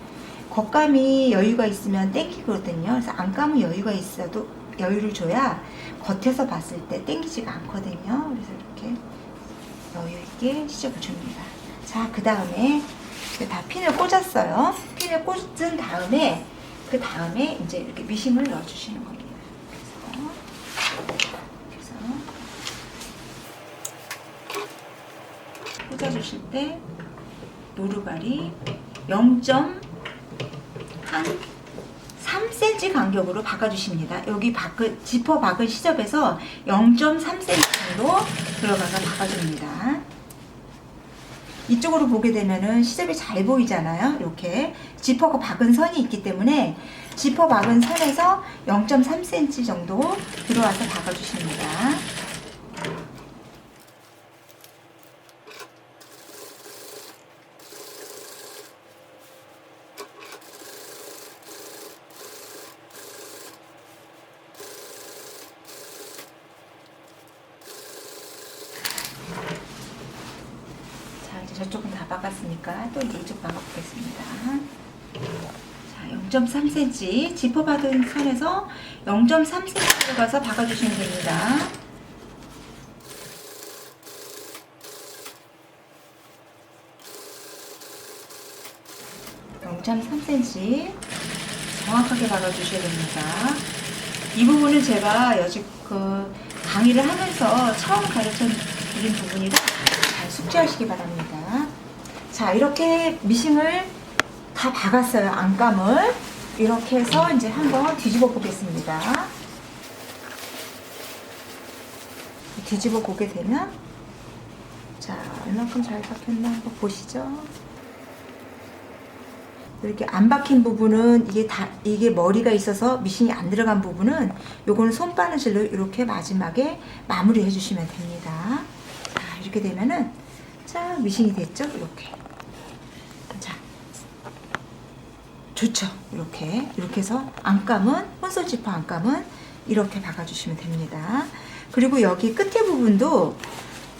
겉감이 여유가 있으면 땡기거든요. 그래서 안감은 여유가 있어도 여유를 줘야 겉에서 봤을 때 땡기지가 않거든요. 그래서 이렇게 여유 있게 시접을 줍니다. 자, 그 다음에 다 핀을 꽂았어요. 핀을 꽂은 다음에 그 다음에 이제 이렇게 미싱을 넣어주시는 겁니다. 그래서 꽂아주실 때 노루발이 0.3cm 간격으로 박아주십니다. 여기 지퍼 박은 시접에서 0.3cm 정도 들어가서 박아줍니다. 이쪽으로 보게 되면은 시접이 잘 보이잖아요. 이렇게 지퍼가 박은 선이 있기 때문에 지퍼 박은 선에서 0.3cm 정도 들어와서 박아주십니다. 저쪽은 다 박았으니까 또 이제 이쪽 박아보겠습니다. 자, 0.3cm 지퍼 박은 선에서 0.3cm로 가서 박아주시면 됩니다. (0.3cm) 정확하게 박아주셔야 됩니다. 이 부분은 제가 여직 강의를 하면서 처음 가르쳐 드린 부분이라 잘 숙지하시기 바랍니다. 자, 이렇게 미싱을 다 박았어요. 안감을 이렇게 해서 이제 한번 뒤집어 보겠습니다. 뒤집어 보게 되면, 자, 얼마큼 잘 박혔나 한번 보시죠. 이렇게 안 박힌 부분은 이게 머리가 있어서 미싱이 안 들어간 부분은 요거는 손바느질로 이렇게 마지막에 마무리 해주시면 됩니다. 자, 이렇게 되면은, 자, 미싱이 됐죠? 이렇게. 자, 좋죠? 이렇게 해서 안감은, 혼솔 지퍼 안감은 이렇게 박아주시면 됩니다. 그리고 여기 끝에 부분도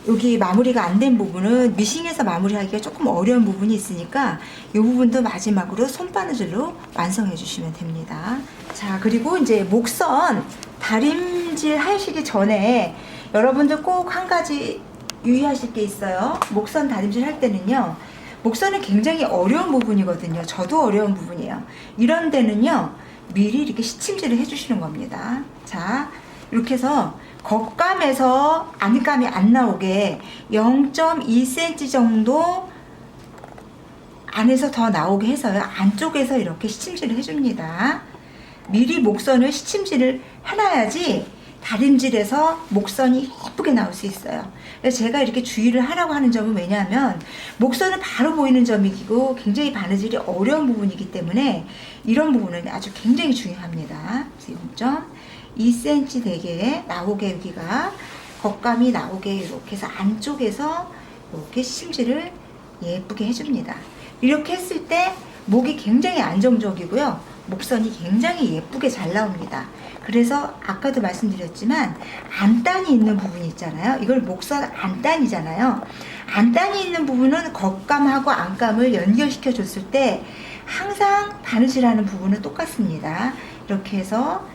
여기 마무리가 안 된 부분은 미싱에서 마무리하기가 조금 어려운 부분이 있으니까 이 부분도 마지막으로 손바느질로 완성해 주시면 됩니다. 자, 그리고 이제 목선 다림질 하시기 전에 여러분들 꼭 한 가지 유의하실 게 있어요. 목선 다림질 할 때는요, 목선은 굉장히 어려운 부분이거든요. 저도 어려운 부분이에요. 이런 데는요, 미리 이렇게 시침질을 해주시는 겁니다. 자, 이렇게 해서 겉감에서 안감이 안 나오게 0.2cm 정도 안에서 더 나오게 해서요, 안쪽에서 이렇게 시침질을 해줍니다. 미리 목선을 시침질을 해놔야지 다림질에서 목선이 예쁘게 나올 수 있어요. 그래서 제가 이렇게 주의를 하라고 하는 점은 왜냐하면 목선은 바로 보이는 점이고 굉장히 바느질이 어려운 부분이기 때문에 이런 부분은 아주 굉장히 중요합니다. 그래서 0.2cm 되게 나오게, 여기가 겉감이 나오게 이렇게 해서 안쪽에서 이렇게 시침질을 예쁘게 해줍니다. 이렇게 했을 때 목이 굉장히 안정적이고요, 목선이 굉장히 예쁘게 잘 나옵니다. 그래서 아까도 말씀드렸지만 안단이 있는 부분이 있잖아요. 이걸 목선 안단이잖아요. 안단이 있는 부분은 겉감하고 안감을 연결시켜 줬을 때 항상 바느질하는 부분은 똑같습니다. 이렇게 해서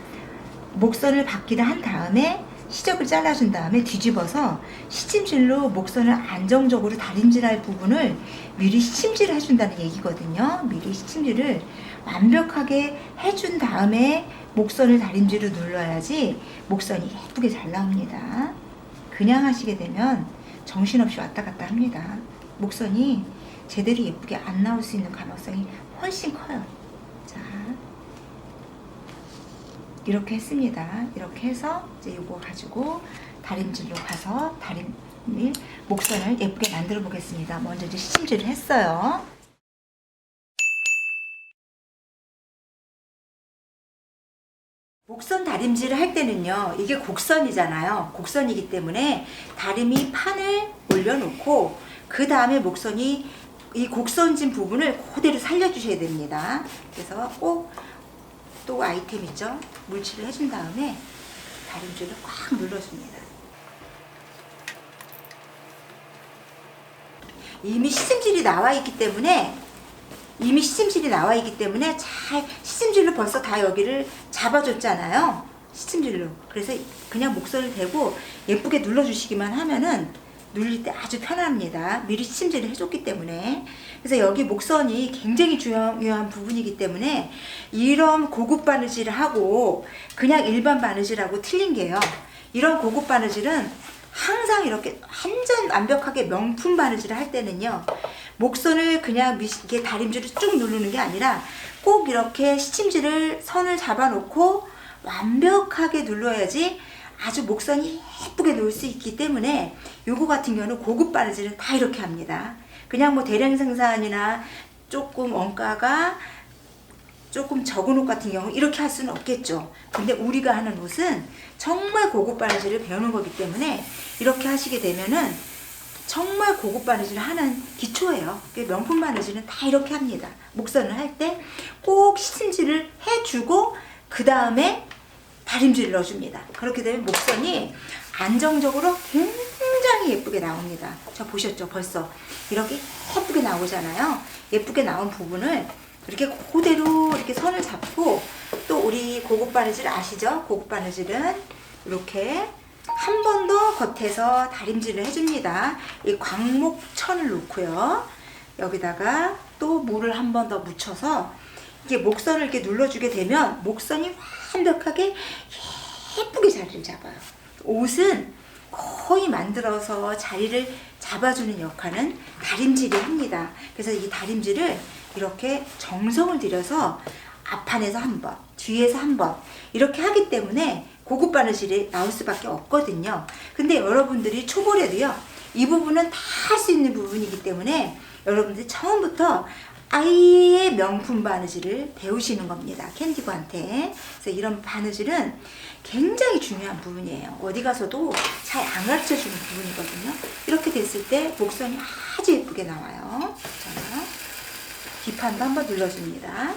목선을 박기를 한 다음에 시접을 잘라준 다음에 뒤집어서 시침질로 목선을 안정적으로 다림질할 부분을 미리 시침질을 해준다는 얘기거든요. 미리 시침질을 완벽하게 해준 다음에 목선을 다림질로 눌러야지 목선이 예쁘게 잘 나옵니다. 그냥 하시게 되면 정신없이 왔다 갔다 합니다. 목선이 제대로 예쁘게 안 나올 수 있는 가능성이 훨씬 커요. 자, 이렇게 했습니다. 이렇게 해서 이제 이거 가지고 다림질로 가서 목선을 예쁘게 만들어 보겠습니다. 먼저 이제 시침질을 했어요. 목선 다림질을 할 때는요, 이게 곡선이잖아요. 곡선이기 때문에 다리미 판을 올려놓고 그 다음에 목선이 이 곡선진 부분을 그대로 살려주셔야 됩니다. 그래서 꼭 또 아이템 있죠? 물칠을 해준 다음에 다림질을 꽉 눌러줍니다. 이미 시침질이 나와 있기 때문에 잘 시침질로 벌써 다 여기를 잡아줬잖아요. 시침질로. 그래서 그냥 목선을 대고 예쁘게 눌러주시기만 하면은 눌릴 때 아주 편합니다. 미리 시침질을 해줬기 때문에. 그래서 여기 목선이 굉장히 중요한 부분이기 때문에 이런 고급 바느질을 하고 그냥 일반 바느질하고 틀린 게요. 이런 고급 바느질은 항상 이렇게 완전 완벽하게 명품 바느질을 할 때는요, 목선을 그냥 이렇게 다림질을 쭉 누르는 게 아니라 꼭 이렇게 시침질을 선을 잡아 놓고 완벽하게 눌러야지 아주 목선이 예쁘게 놓을 수 있기 때문에 요거 같은 경우는 고급 바느질은 다 이렇게 합니다. 그냥 뭐 대량 생산이나 조금 원가가 조금 적은 옷 같은 경우 이렇게 할 수는 없겠죠. 근데 우리가 하는 옷은 정말 고급 바느질을 배우는 거기 때문에 이렇게 하시게 되면은 정말 고급 바느질을 하는 기초예요. 명품 바느질은 다 이렇게 합니다. 목선을 할 때 꼭 시침질을 해주고 그 다음에 다림질을 넣어줍니다. 그렇게 되면 목선이 안정적으로 굉장히 예쁘게 나옵니다. 저 보셨죠? 벌써 이렇게 예쁘게 나오잖아요. 예쁘게 나온 부분을 이렇게 그대로 이렇게 선을 잡고, 또 우리 고급 바느질 아시죠? 고급 바느질은 이렇게 한 번 더 겉에서 다림질을 해줍니다. 이 광목천을 놓고요. 여기다가 또 물을 한 번 더 묻혀서 이게 목선을 이렇게 눌러주게 되면 목선이 완벽하게 예쁘게 자리를 잡아요. 옷은 거의 만들어서 자리를 잡아주는 역할은 다림질이 합니다. 그래서 이 다림질을 이렇게 정성을 들여서 앞판에서 한 번, 뒤에서 한 번 이렇게 하기 때문에 고급 바느질이 나올 수밖에 없거든요. 근데 여러분들이 초보래도요, 이 부분은 다 할 수 있는 부분이기 때문에 여러분들이 처음부터 아예 명품 바느질을 배우시는 겁니다. 캔디고한테. 그래서 이런 바느질은 굉장히 중요한 부분이에요. 어디 가서도 잘 안 가르쳐 주는 부분이거든요. 이렇게 됐을 때 목선이 아주 예쁘게 나와요. 자, 뒷판도 한번 눌러줍니다.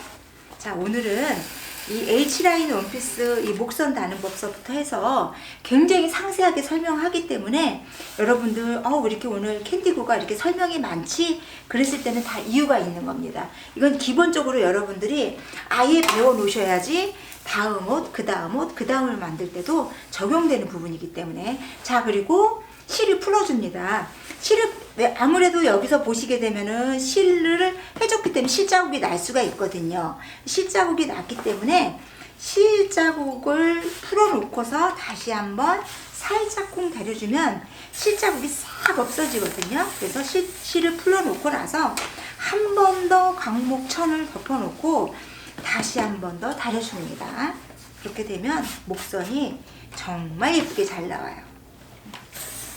자, 오늘은 이 H라인 원피스 이 목선 다는 법서부터 해서 굉장히 상세하게 설명하기 때문에 여러분들 왜 이렇게 오늘 캔디고가 이렇게 설명이 많지? 그랬을 때는 다 이유가 있는 겁니다. 이건 기본적으로 여러분들이 아예 배워 놓으셔야지 다음 옷, 그 다음 옷, 그 다음을 만들 때도 적용되는 부분이기 때문에. 자, 그리고 실을 풀어줍니다. 실을 아무래도 여기서 보시게 되면은 실을 해줬기 때문에 실자국이 날 수가 있거든요. 실자국이 났기 때문에 실자국을 풀어놓고서 다시 한번 살짝 쿵 다려주면 실자국이 싹 없어지거든요. 그래서 실을 풀어놓고 나서 한 번 더 광목천을 덮어놓고 다시 한 번 더 다려줍니다. 그렇게 되면 목선이 정말 예쁘게 잘 나와요.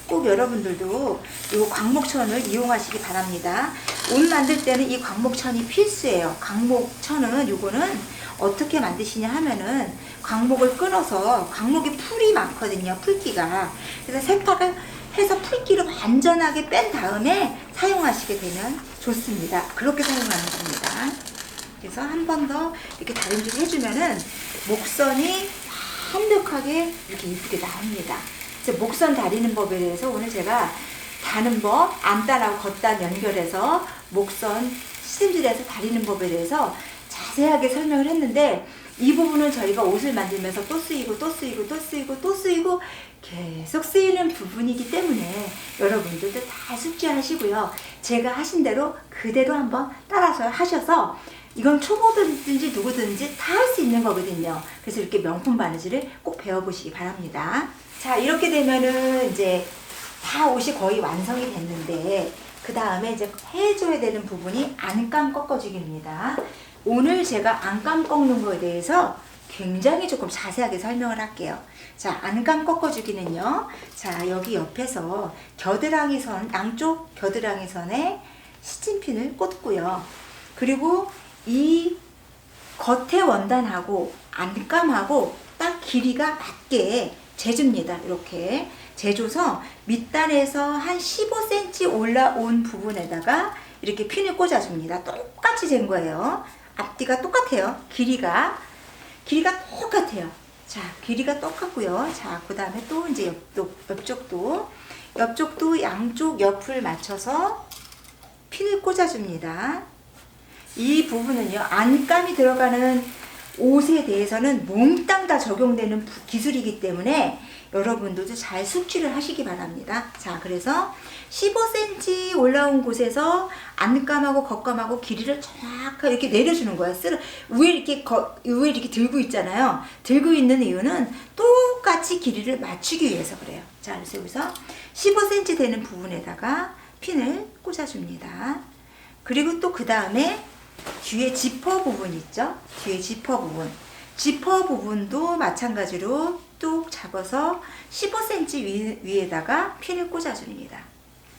꼭 여러분들도 이 광목천을 이용하시기 바랍니다. 옷 만들 때는 이 광목천이 필수예요. 광목천은 요거는 어떻게 만드시냐 하면은 광목을 끊어서, 광목에 풀이 많거든요. 풀기가. 그래서 세탁을 해서 풀기를 완전하게 뺀 다음에 사용하시게 되면 좋습니다. 그렇게 사용하는 겁니다. 그래서 한 번 더 이렇게 다림질 해주면은 목선이 완벽하게 이렇게 예쁘게 나옵니다. 목선 다리는 법에 대해서 오늘 제가 다는 법, 암단하고 겉단 연결해서 목선 시침질해서 다리는 법에 대해서 자세하게 설명을 했는데, 이 부분은 저희가 옷을 만들면서 또 쓰이고 또 쓰이고 또 쓰이고 또 쓰이고 계속 쓰이는 부분이기 때문에 여러분들도 다 숙지하시고요. 제가 하신 대로 그대로 한번 따라서 하셔서 이건 초보든지 누구든지 다 할 수 있는 거거든요. 그래서 이렇게 명품 바느질을 꼭 배워보시기 바랍니다. 자, 이렇게 되면은 이제 다 옷이 거의 완성이 됐는데 그 다음에 이제 해줘야 되는 부분이 안감 꺾어주기입니다. 오늘 제가 안감 꺾는 거에 대해서 굉장히 조금 자세하게 설명을 할게요. 자, 안감 꺾어주기는요. 자, 여기 옆에서 겨드랑이 선, 양쪽 겨드랑이 선에 시침핀을 꽂고요. 그리고 이 겉에 원단하고 안감하고 딱 길이가 맞게 재줍니다. 이렇게 재줘서 밑단에서 한 15cm 올라온 부분에다가 이렇게 핀을 꽂아줍니다. 똑같이 잰 거예요. 앞뒤가 똑같아요. 길이가 똑같아요. 자, 길이가 똑같고요. 자, 그 다음에 또 이제 옆쪽도 양쪽 옆을 맞춰서 핀을 꽂아줍니다. 이 부분은요, 안감이 들어가는 옷에 대해서는 몽땅 다 적용되는 기술이기 때문에 여러분들도 잘 숙지를 하시기 바랍니다. 자, 그래서 15cm 올라온 곳에서 안감하고 겉감하고 길이를 정확하게 이렇게 내려주는 거예요. 위에 이렇게 들고 있잖아요. 들고 있는 이유는 똑같이 길이를 맞추기 위해서 그래요. 자, 그래서 여기서 15cm 되는 부분에다가 핀을 꽂아줍니다. 그리고 또 그 다음에 뒤에 지퍼 부분 있죠? 뒤에 지퍼 부분도 마찬가지로 뚝 잡아서 15cm 위에다가 핀을 꽂아줍니다.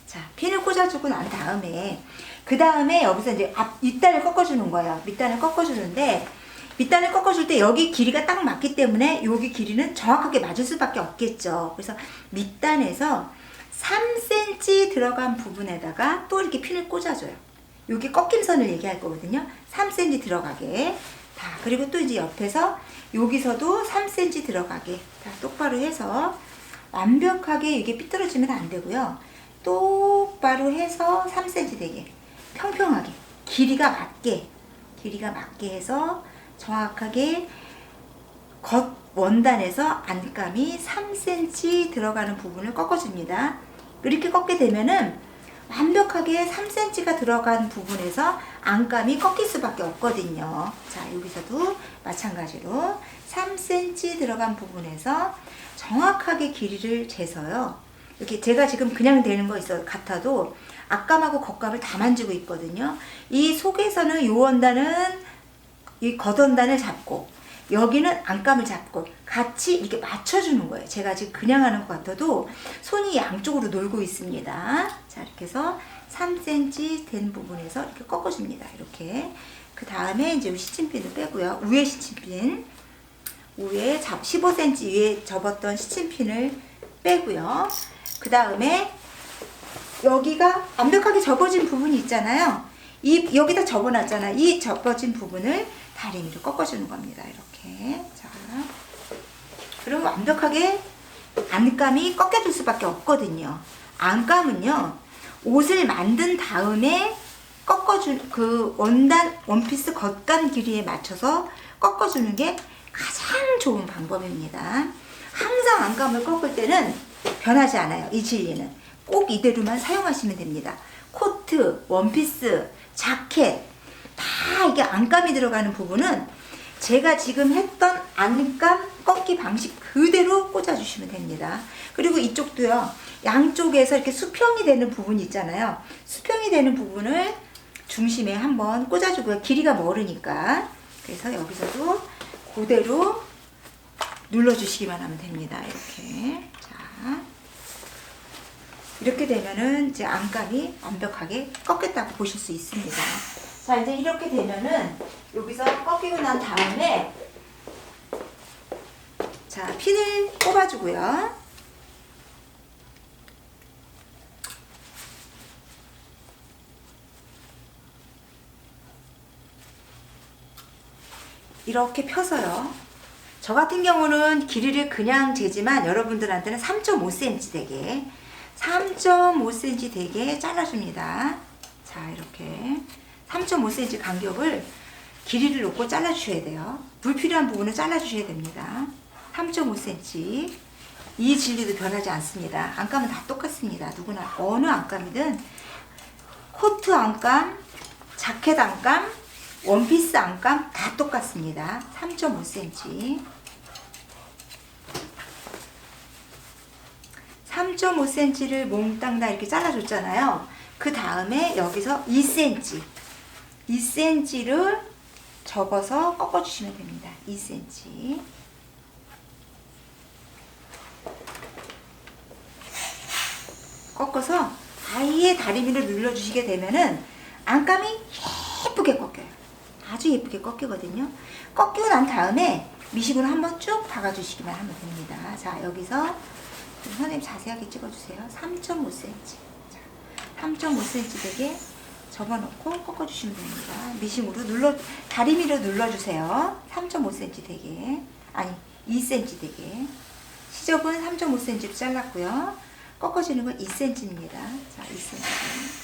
자, 핀을 꽂아주고 난 다음에 그 다음에 여기서 이제 밑단을 꺾어주는 거예요. 밑단을 꺾어주는데 밑단을 꺾어줄 때 여기 길이가 딱 맞기 때문에 여기 길이는 정확하게 맞을 수밖에 없겠죠. 그래서 밑단에서 3cm 들어간 부분에다가 또 이렇게 핀을 꽂아줘요. 여기 꺾임선을 얘기할 거거든요. 3cm 들어가게. 자, 그리고 또 이제 옆에서 여기서도 3cm 들어가게. 자, 똑바로 해서 완벽하게 이게 삐뚤어지면 안 되고요. 똑바로 해서 3cm 되게 평평하게 길이가 맞게 해서 정확하게 겉 원단에서 안감이 3cm 들어가는 부분을 꺾어줍니다. 이렇게 꺾게 되면은 완벽하게 3cm가 들어간 부분에서 안감이 꺾일 수밖에 없거든요. 자, 여기서도 마찬가지로 3cm 들어간 부분에서 정확하게 길이를 재서요. 이렇게 제가 지금 그냥 되는 거 있어 같아도 앞감하고 겉감을 다 만지고 있거든요. 이 속에서는 이 원단은 이 겉원단을 잡고 여기는 안감을 잡고 같이 이렇게 맞춰주는 거예요. 제가 지금 그냥 하는 것 같아도 손이 양쪽으로 놀고 있습니다. 자, 이렇게 해서 3cm 된 부분에서 이렇게 꺾어줍니다. 이렇게. 그 다음에 이제 시침핀을 빼고요. 위에 시침핀, 위에 15cm 위에 접었던 시침핀을 빼고요. 그 다음에 여기가 완벽하게 접어진 부분이 있잖아요. 여기다 접어놨잖아요. 이 접어진 부분을 다리미로 꺾어주는 겁니다. 이렇게. 자, 그럼 완벽하게 안감이 꺾여질 수밖에 없거든요. 안감은요, 옷을 만든 다음에 꺾어준 그 원피스 겉감 길이에 맞춰서 꺾어주는 게 가장 좋은 방법입니다. 항상 안감을 꺾을 때는 변하지 않아요. 이 진리는 꼭 이대로만 사용하시면 됩니다. 코트, 원피스, 자켓 다 이게 안감이 들어가는 부분은 제가 지금 했던 안감 꺾기 방식 그대로 꽂아주시면 됩니다. 그리고 이쪽도요, 양쪽에서 이렇게 수평이 되는 부분이 있잖아요. 수평이 되는 부분을 중심에 한번 꽂아주고요. 길이가 멀으니까. 그래서 여기서도 그대로 눌러주시기만 하면 됩니다. 이렇게. 자, 이렇게 되면은 이제 안감이 완벽하게 꺾였다고 보실 수 있습니다. 자, 이제 이렇게 되면은 여기서 꺾이고 난 다음에 자, 핀을 꼽아주고요. 이렇게 펴서요. 저 같은 경우는 길이를 그냥 재지만 여러분들한테는 3.5cm 되게 3.5cm 되게 잘라줍니다. 자, 이렇게 3.5cm 간격을 길이를 놓고 잘라주셔야 돼요. 불필요한 부분은 잘라주셔야 됩니다. 3.5cm. 이 진리도 변하지 않습니다. 안감은 다 똑같습니다. 누구나 어느 안감이든 코트 안감, 자켓 안감, 원피스 안감 다 똑같습니다. 3.5cm. 3.5cm를 몽땅 다 이렇게 잘라줬잖아요. 그 다음에 여기서 2cm를 접어서 꺾어주시면 됩니다. 2cm. 꺾어서 아예 다리미를 눌러주시게 되면은 안감이 예쁘게 꺾여요. 아주 예쁘게 꺾이거든요. 꺾이고 난 다음에 미싱으로 한번 쭉 박아주시기만 하면 됩니다. 자, 여기서 선생님 자세하게 찍어주세요. 3.5cm. 자, 3.5cm 되게 접어놓고 꺾어주시면 됩니다. 미싱으로 다리미로 눌러주세요. 3.5cm 되게. 아니, 2cm 되게. 시접은 3.5cm로 잘랐고요. 꺾어주는 건 2cm입니다. 자, 2cm.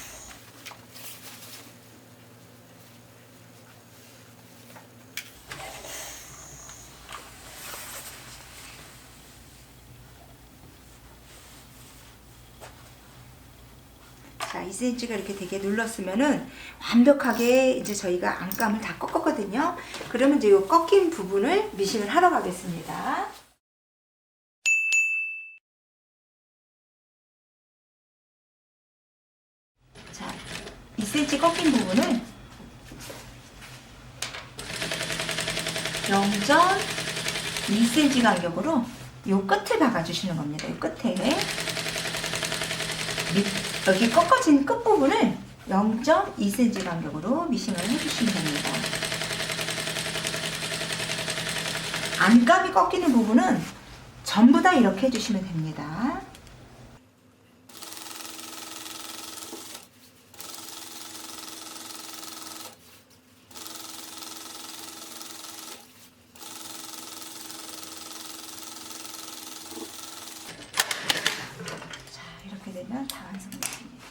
자, 2cm가 이렇게 되게 눌렀으면은 완벽하게 이제 저희가 안감을 다 꺾었거든요. 그러면 이제 이 꺾인 부분을 미싱을 하러 가겠습니다. 자, 2cm 꺾인 부분을 0.2cm 간격으로 이 끝을 박아주시는 겁니다. 이 끝에 여기 꺾어진 끝부분을 0.2cm 간격으로 미싱을 해주시면 됩니다. 안감이 꺾이는 부분은 전부 다 이렇게 해주시면 됩니다. 되면 다 완성됐습니다.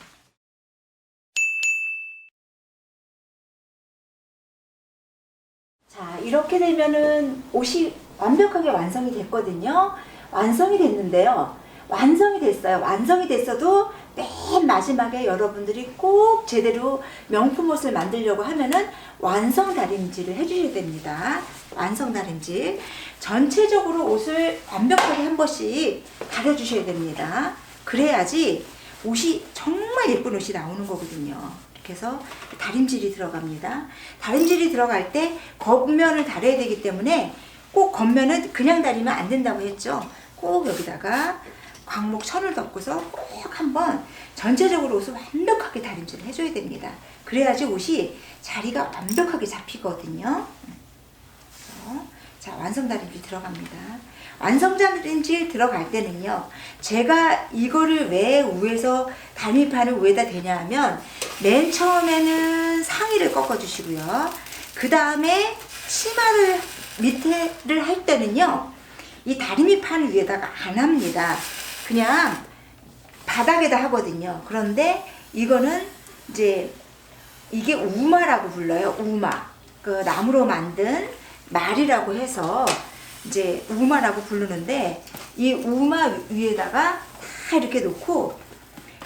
자, 이렇게 되면은 옷이 완벽하게 완성이 됐거든요. 완성이 됐는데요. 완성이 됐어요. 완성이 됐어도 맨 마지막에 여러분들이 꼭 제대로 명품 옷을 만들려고 하면은 완성 다림질을 해주셔야 됩니다. 완성 다림질. 전체적으로 옷을 완벽하게 한 번씩 다려주셔야 됩니다. 그래야지 옷이 정말 예쁜 옷이 나오는 거거든요. 이렇게 해서 다림질이 들어갑니다. 다림질이 들어갈 때 겉면을 다려야 되기 때문에 꼭 겉면은 그냥 다리면 안 된다고 했죠. 꼭 여기다가 광목 천을 덮고서 꼭 한번 전체적으로 옷을 완벽하게 다림질을 해줘야 됩니다. 그래야지 옷이 자리가 완벽하게 잡히거든요. 자, 완성 다림질 들어갑니다. 완성 다림질 들어갈 때는요, 제가 이거를 왜 위에서 다림판을 위에다 대냐 하면 맨 처음에는 상의를 꺾어 주시고요. 그 다음에 치마를 밑에를 할 때는요, 이 다리미판을 위에다가 안 합니다. 그냥 바닥에다 하거든요. 그런데 이거는 이제 이게 우마라고 불러요. 우마. 그 나무로 만든 말이라고 해서 이제 우마라고 부르는데, 이 우마 위에다가 다 이렇게 놓고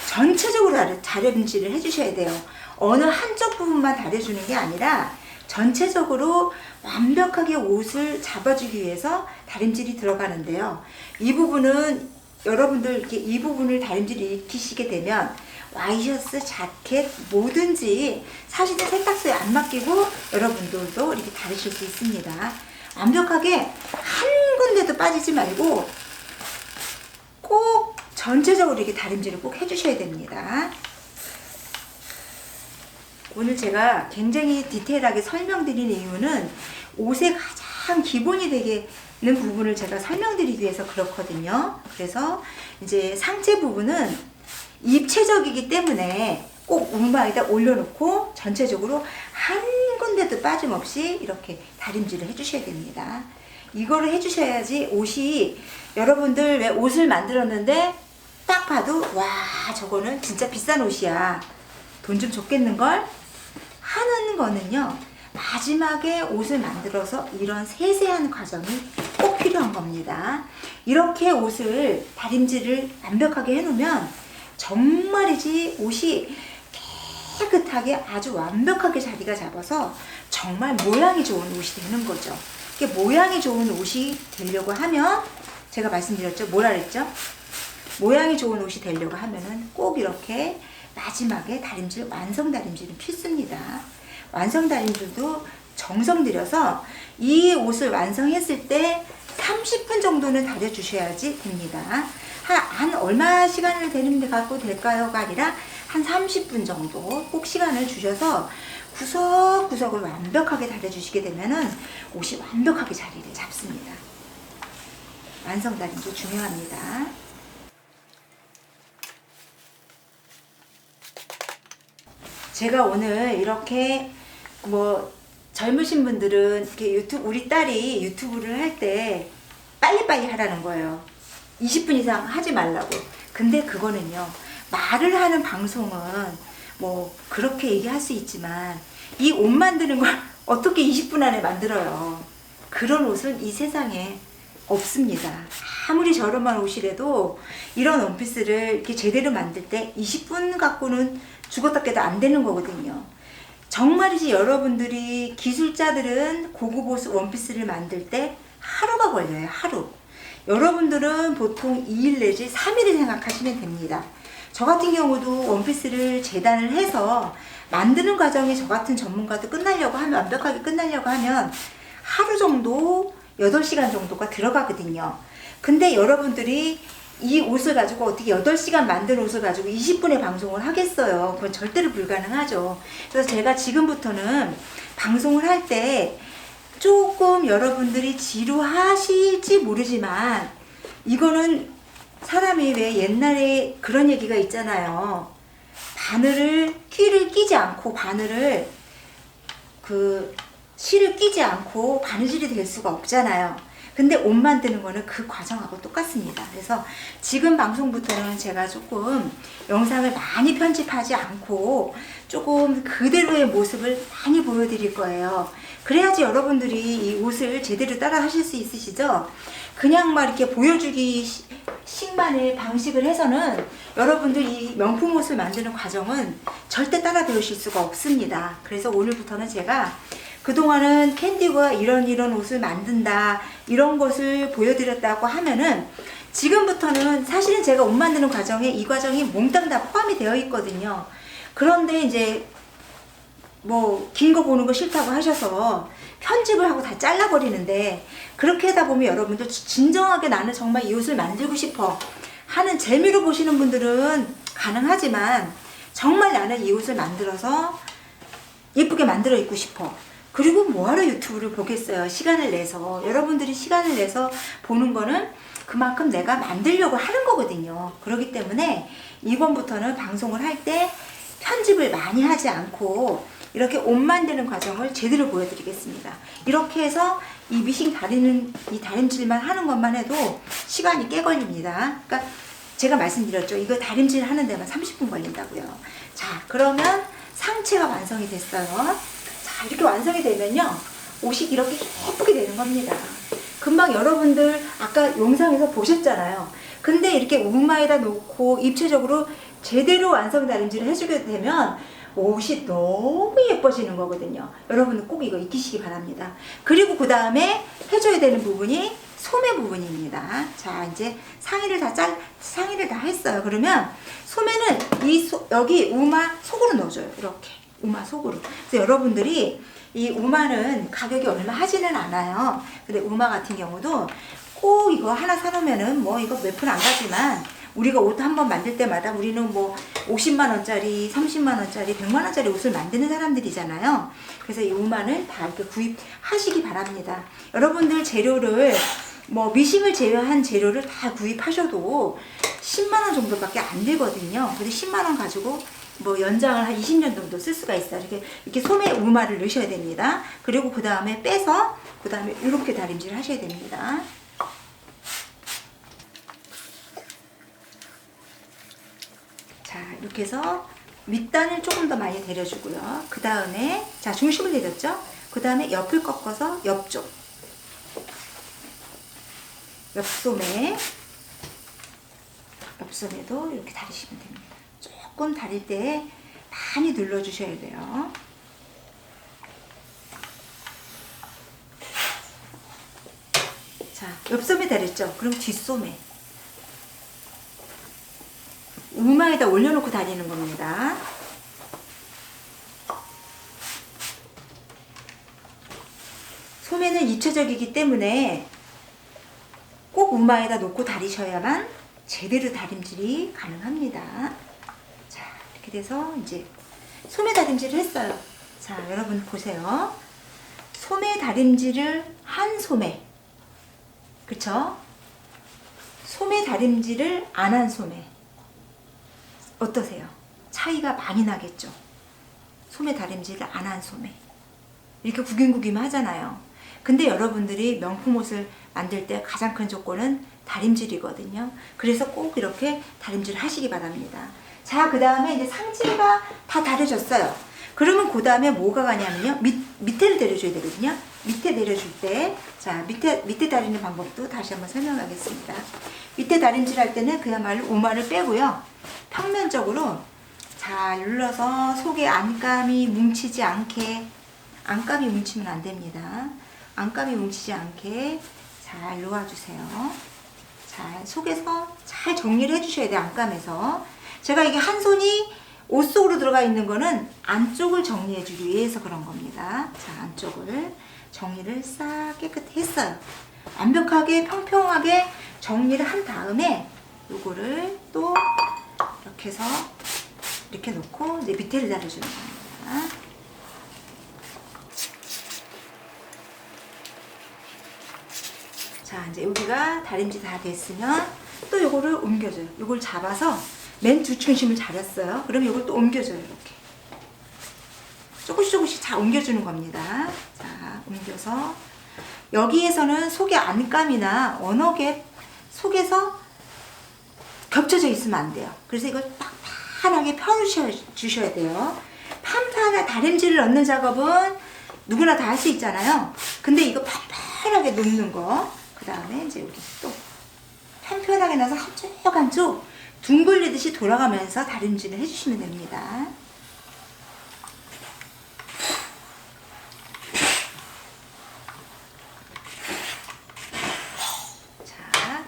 전체적으로 다림질을 해주셔야 돼요. 어느 한쪽 부분만 다려주는 게 아니라 전체적으로 완벽하게 옷을 잡아주기 위해서 다림질이 들어가는데요. 이 부분은 여러분들 이렇게 이 부분을 다림질 익히시게 되면 와이셔츠, 자켓 뭐든지 사실은 세탁소에 안 맡기고 여러분들도 이렇게 다루실 수 있습니다. 완벽하게 한 군데도 빠지지 말고 꼭 전체적으로 이렇게 다림질을 꼭 해주셔야 됩니다. 오늘 제가 굉장히 디테일하게 설명드리는 이유는 옷의 가장 기본이 되는 부분을 제가 설명드리기 위해서 그렇거든요. 그래서 이제 상체 부분은 입체적이기 때문에 꼭 우마에다 올려놓고 전체적으로 한 군데도 빠짐없이 이렇게 다림질을 해주셔야 됩니다. 이거를 해주셔야지 옷이, 여러분들 왜 옷을 만들었는데 딱 봐도 와, 저거는 진짜 비싼 옷이야, 돈 좀 줬겠는걸 하는 거는요, 마지막에 옷을 만들어서 이런 세세한 과정이 꼭 필요한 겁니다. 이렇게 옷을 다림질을 완벽하게 해놓으면 정말이지 옷이 깨끗하게 아주 완벽하게 자리가 잡아서 정말 모양이 좋은 옷이 되는 거죠. 이게 모양이 좋은 옷이 되려고 하면 제가 말씀드렸죠. 뭐라 그랬죠? 모양이 좋은 옷이 되려고 하면은 꼭 이렇게 마지막에 다림질, 완성 다림질은 필수입니다. 완성 다림질도 정성 들여서 이 옷을 완성했을 때 30분 정도는 다려주셔야지 됩니다. 한 얼마 시간을 되는데 갖고 될까요가 아니라 한 30분 정도 꼭 시간을 주셔서 구석구석을 완벽하게 다려주시게 되면은 옷이 완벽하게 자리를 잡습니다. 완성 다림질 중요합니다. 제가 오늘 이렇게 뭐 젊으신 분들은 이렇게 우리 딸이 유튜브를 할 때 빨리빨리 하라는 거예요. 20분 이상 하지 말라고. 근데 그거는요, 말을 하는 방송은 뭐 그렇게 얘기할 수 있지만 이 옷 만드는 걸 어떻게 20분 안에 만들어요. 그런 옷은 이 세상에 없습니다. 아무리 저렴한 옷이라도 이런 원피스를 이렇게 제대로 만들 때 20분 갖고는 죽었다 깨도 안 되는 거거든요. 정말이지 여러분들이 기술자들은 고급 옷 원피스를 만들 때 하루가 걸려요. 하루. 여러분들은 보통 2일 내지 3일을 생각하시면 됩니다. 저 같은 경우도 원피스를 재단을 해서 만드는 과정이 저 같은 전문가도 끝나려고 하면, 완벽하게 끝나려고 하면 하루 정도, 8시간 정도가 들어가거든요. 근데 여러분들이 이 옷을 가지고 어떻게 8시간 만든 옷을 가지고 20분의 방송을 하겠어요? 그건 절대로 불가능하죠. 그래서 제가 지금부터는 방송을 할 때 조금 여러분들이 지루하실지 모르지만, 이거는 사람이 왜 옛날에 그런 얘기가 있잖아요. 퀴를 끼지 않고 실을 끼지 않고 바느질이 될 수가 없잖아요. 근데 옷 만드는 거는 그 과정하고 똑같습니다. 그래서 지금 방송부터는 제가 조금 영상을 많이 편집하지 않고 조금 그대로의 모습을 많이 보여드릴 거예요. 그래야지 여러분들이 이 옷을 제대로 따라 하실 수 있으시죠? 그냥 막 이렇게 보여주기 식만의 방식을 해서는 여러분들 이 명품 옷을 만드는 과정은 절대 따라 배우실 수가 없습니다. 그래서 오늘부터는 제가 그동안은 캔디가 이런 옷을 만든다, 이런 것을 보여드렸다고 하면은, 지금부터는 사실은 제가 옷 만드는 과정에 이 과정이 몽땅 다 포함이 되어 있거든요. 그런데 이제 뭐 긴 거 보는 거 싫다고 하셔서 편집을 하고 다 잘라버리는데, 그렇게 하다 보면 여러분들 진정하게 나는 정말 이 옷을 만들고 싶어 하는 재미로 보시는 분들은 가능하지만, 정말 나는 이 옷을 만들어서 예쁘게 만들어 입고 싶어. 그리고 뭐하러 유튜브를 보겠어요. 시간을 내서. 여러분들이 시간을 내서 보는 거는 그만큼 내가 만들려고 하는 거거든요. 그렇기 때문에 이번부터는 방송을 할 때 편집을 많이 하지 않고 이렇게 옷 만드는 과정을 제대로 보여드리겠습니다. 이렇게 해서 이 미싱 다리는, 이 다림질만 하는 것만 해도 시간이 꽤 걸립니다. 그러니까 제가 말씀드렸죠. 이거 다림질 하는 데만 30분 걸린다고요. 자, 그러면 상체가 완성이 됐어요. 자, 이렇게 완성이 되면요, 옷이 이렇게 예쁘게 되는 겁니다. 금방 여러분들 아까 영상에서 보셨잖아요. 근데 이렇게 우마에다 놓고 입체적으로 제대로 완성 다림질을 해주게 되면 옷이 너무 예뻐지는 거거든요. 여러분은 꼭 이거 익히시기 바랍니다. 그리고 그 다음에 해줘야 되는 부분이 소매 부분입니다. 자, 이제 상의를 다 했어요. 그러면 소매는 여기 우마 속으로 넣어줘요. 이렇게. 우마 속으로. 그래서 여러분들이 이 우마는 가격이 얼마 하지는 않아요. 근데 우마 같은 경우도 꼭 이거 하나 사놓으면은 뭐 이거 몇 푼 안 가지만, 우리가 옷 한 번 만들 때마다 우리는 뭐 50만원짜리, 30만원짜리, 100만원짜리 옷을 만드는 사람들이잖아요. 그래서 이 우마는 다 이렇게 구입하시기 바랍니다. 여러분들 재료를 뭐 미싱을 제외한 재료를 다 구입하셔도 10만원 정도밖에 안 들거든요. 근데 10만원 가지고 뭐 연장을 한 20년 정도 쓸 수가 있어요. 이렇게 소매 우마를 넣으셔야 됩니다. 그리고 그 다음에 빼서 그 다음에 이렇게 다림질 하셔야 됩니다. 자, 이렇게 해서 밑단을 조금 더 많이 내려주고요. 그 다음에 자, 중심을 내렸죠? 그 다음에 옆을 꺾어서 옆쪽. 옆소매도 이렇게 다리시면 됩니다. 조금 다릴 때 많이 눌러주셔야 돼요. 자, 옆소매 다렸죠? 그럼 뒷소매. 우망에다 올려놓고 다니는 겁니다. 소매는 2차적이기 때문에 꼭 우마에다 놓고 다리셔야만 제대로 다림질이 가능합니다. 자, 이렇게 돼서 이제 소매 다림질을 했어요. 자, 여러분 보세요. 소매 다림질을 한 소매, 그쵸? 소매 다림질을 안 한 소매 어떠세요? 차이가 많이 나겠죠? 소매 다림질을 안 한 소매 이렇게 구김구김 하잖아요. 근데 여러분들이 명품 옷을 만들 때 가장 큰 조건은 다림질이거든요. 그래서 꼭 이렇게 다림질을 하시기 바랍니다. 자, 그 다음에 이제 상체가 다 다려졌어요. 그러면 그 다음에 뭐가 가냐면요. 밑에를 내려줘야 되거든요. 밑에 내려줄 때, 자, 밑에 다리는 방법도 다시 한번 설명하겠습니다. 밑에 다림질 할 때는 그야말로 우마를 빼고요. 평면적으로 잘 눌러서 속에 안감이 뭉치지 않게, 안감이 뭉치면 안 됩니다. 안감이 뭉치지 않게 잘 놓아주세요. 잘 속에서 잘 정리를 해주셔야 돼요. 안감에서. 제가 이게 한 손이 옷 속으로 들어가 있는 거는 안쪽을 정리해 주기 위해서 그런 겁니다. 자, 안쪽을 정리를 싹 깨끗이 했어요. 완벽하게 평평하게 정리를 한 다음에 요거를 또 이렇게 해서 이렇게 놓고 이제 밑에를 다려주는 겁니다. 자, 이제 여기가 다림질 다 됐으면 또 요거를 옮겨줘요. 요걸 잡아서 맨 두 중심을 잡았어요. 그럼 요걸 또 옮겨줘요. 이렇게 조금씩 잘 옮겨주는 겁니다. 자, 옮겨서 여기에서는 속에 안감이나 워너게 속에서 겹쳐져 있으면 안 돼요. 그래서 이걸 판판하게 펴주셔야 돼요. 판판한 다림질을 넣는 작업은 누구나 다 할 수 있잖아요. 근데 이거 판판하게 놓는 거, 그 다음에 이제 여기 또 편편하게 나서 한쪽 둥글리듯이 돌아가면서 다림질을 해주시면 됩니다. 자,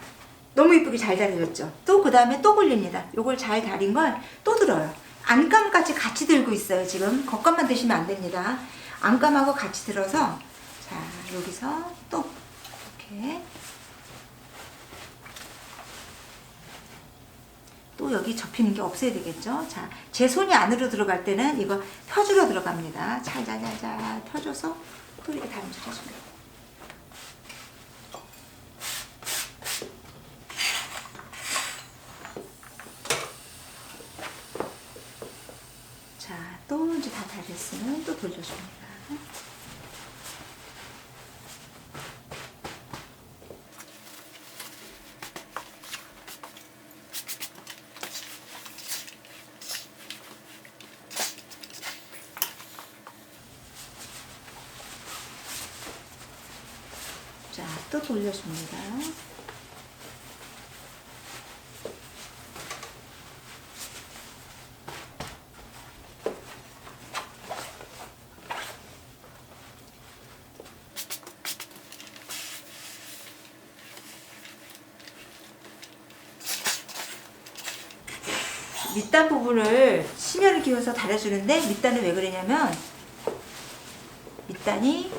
너무 이쁘게 잘 다려졌죠? 또 그 다음에 또 굴립니다. 요걸 잘 다린 걸 또 들어요. 안감까지 같이 들고 있어요. 지금 겉감만 드시면 안 됩니다. 안감하고 같이 들어서, 자, 여기서 또 이렇게 또 여기 접히는 게 없어야 되겠죠. 자, 제 손이 안으로 들어갈 때는 이거 펴주러 들어갑니다. 잘 펴줘서 또 이렇게 다림질 해줍니다. 자, 또 이제 다 다렸으면 또 돌려줍니다. 자, 또 돌려줍니다. 밑단 부분을 심혈을 기울여서 다려주는데, 밑단은 왜 그러냐면 밑단이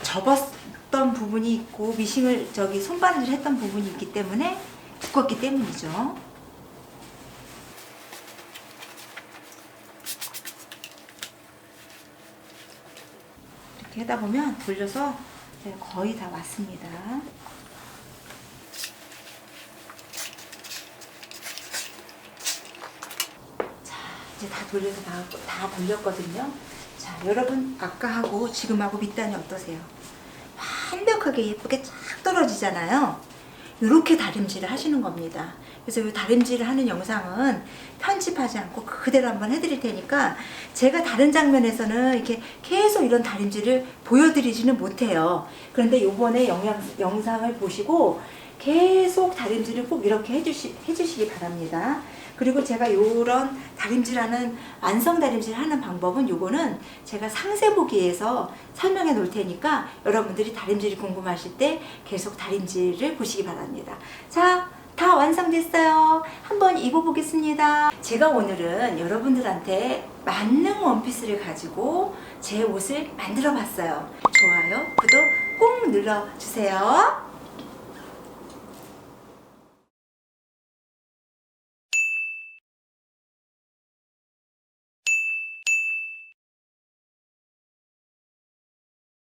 접었던 부분이 있고 미싱을 손바느질 했던 부분이 있기 때문에 두껍기 때문이죠. 이렇게 하다 보면 돌려서 거의 다 왔습니다. 자, 이제 다 돌려서 다 돌렸거든요. 자, 여러분 아까 하고 지금 하고 밑단이 어떠세요? 완벽하게 예쁘게 쫙 떨어지잖아요. 이렇게 다림질을 하시는 겁니다. 그래서 이 다림질을 하는 영상은 편집하지 않고 그대로 한번 해드릴 테니까 제가 다른 장면에서는 이렇게 계속 이런 다림질을 보여드리지는 못해요. 그런데 요번에 영상을 보시고 계속 다림질을 꼭 이렇게 해주시기 바랍니다. 그리고 제가 요런 다림질하는 완성 다림질 하는 방법은 요거는 제가 상세 보기에서 설명해 놓을 테니까 여러분들이 다림질이 궁금하실 때 계속 다림질을 보시기 바랍니다. 자, 다 완성됐어요. 한번 입어보겠습니다. 제가 오늘은 여러분들한테 맞는 원피스를 가지고 제 옷을 만들어 봤어요. 좋아요, 구독 꼭 눌러주세요.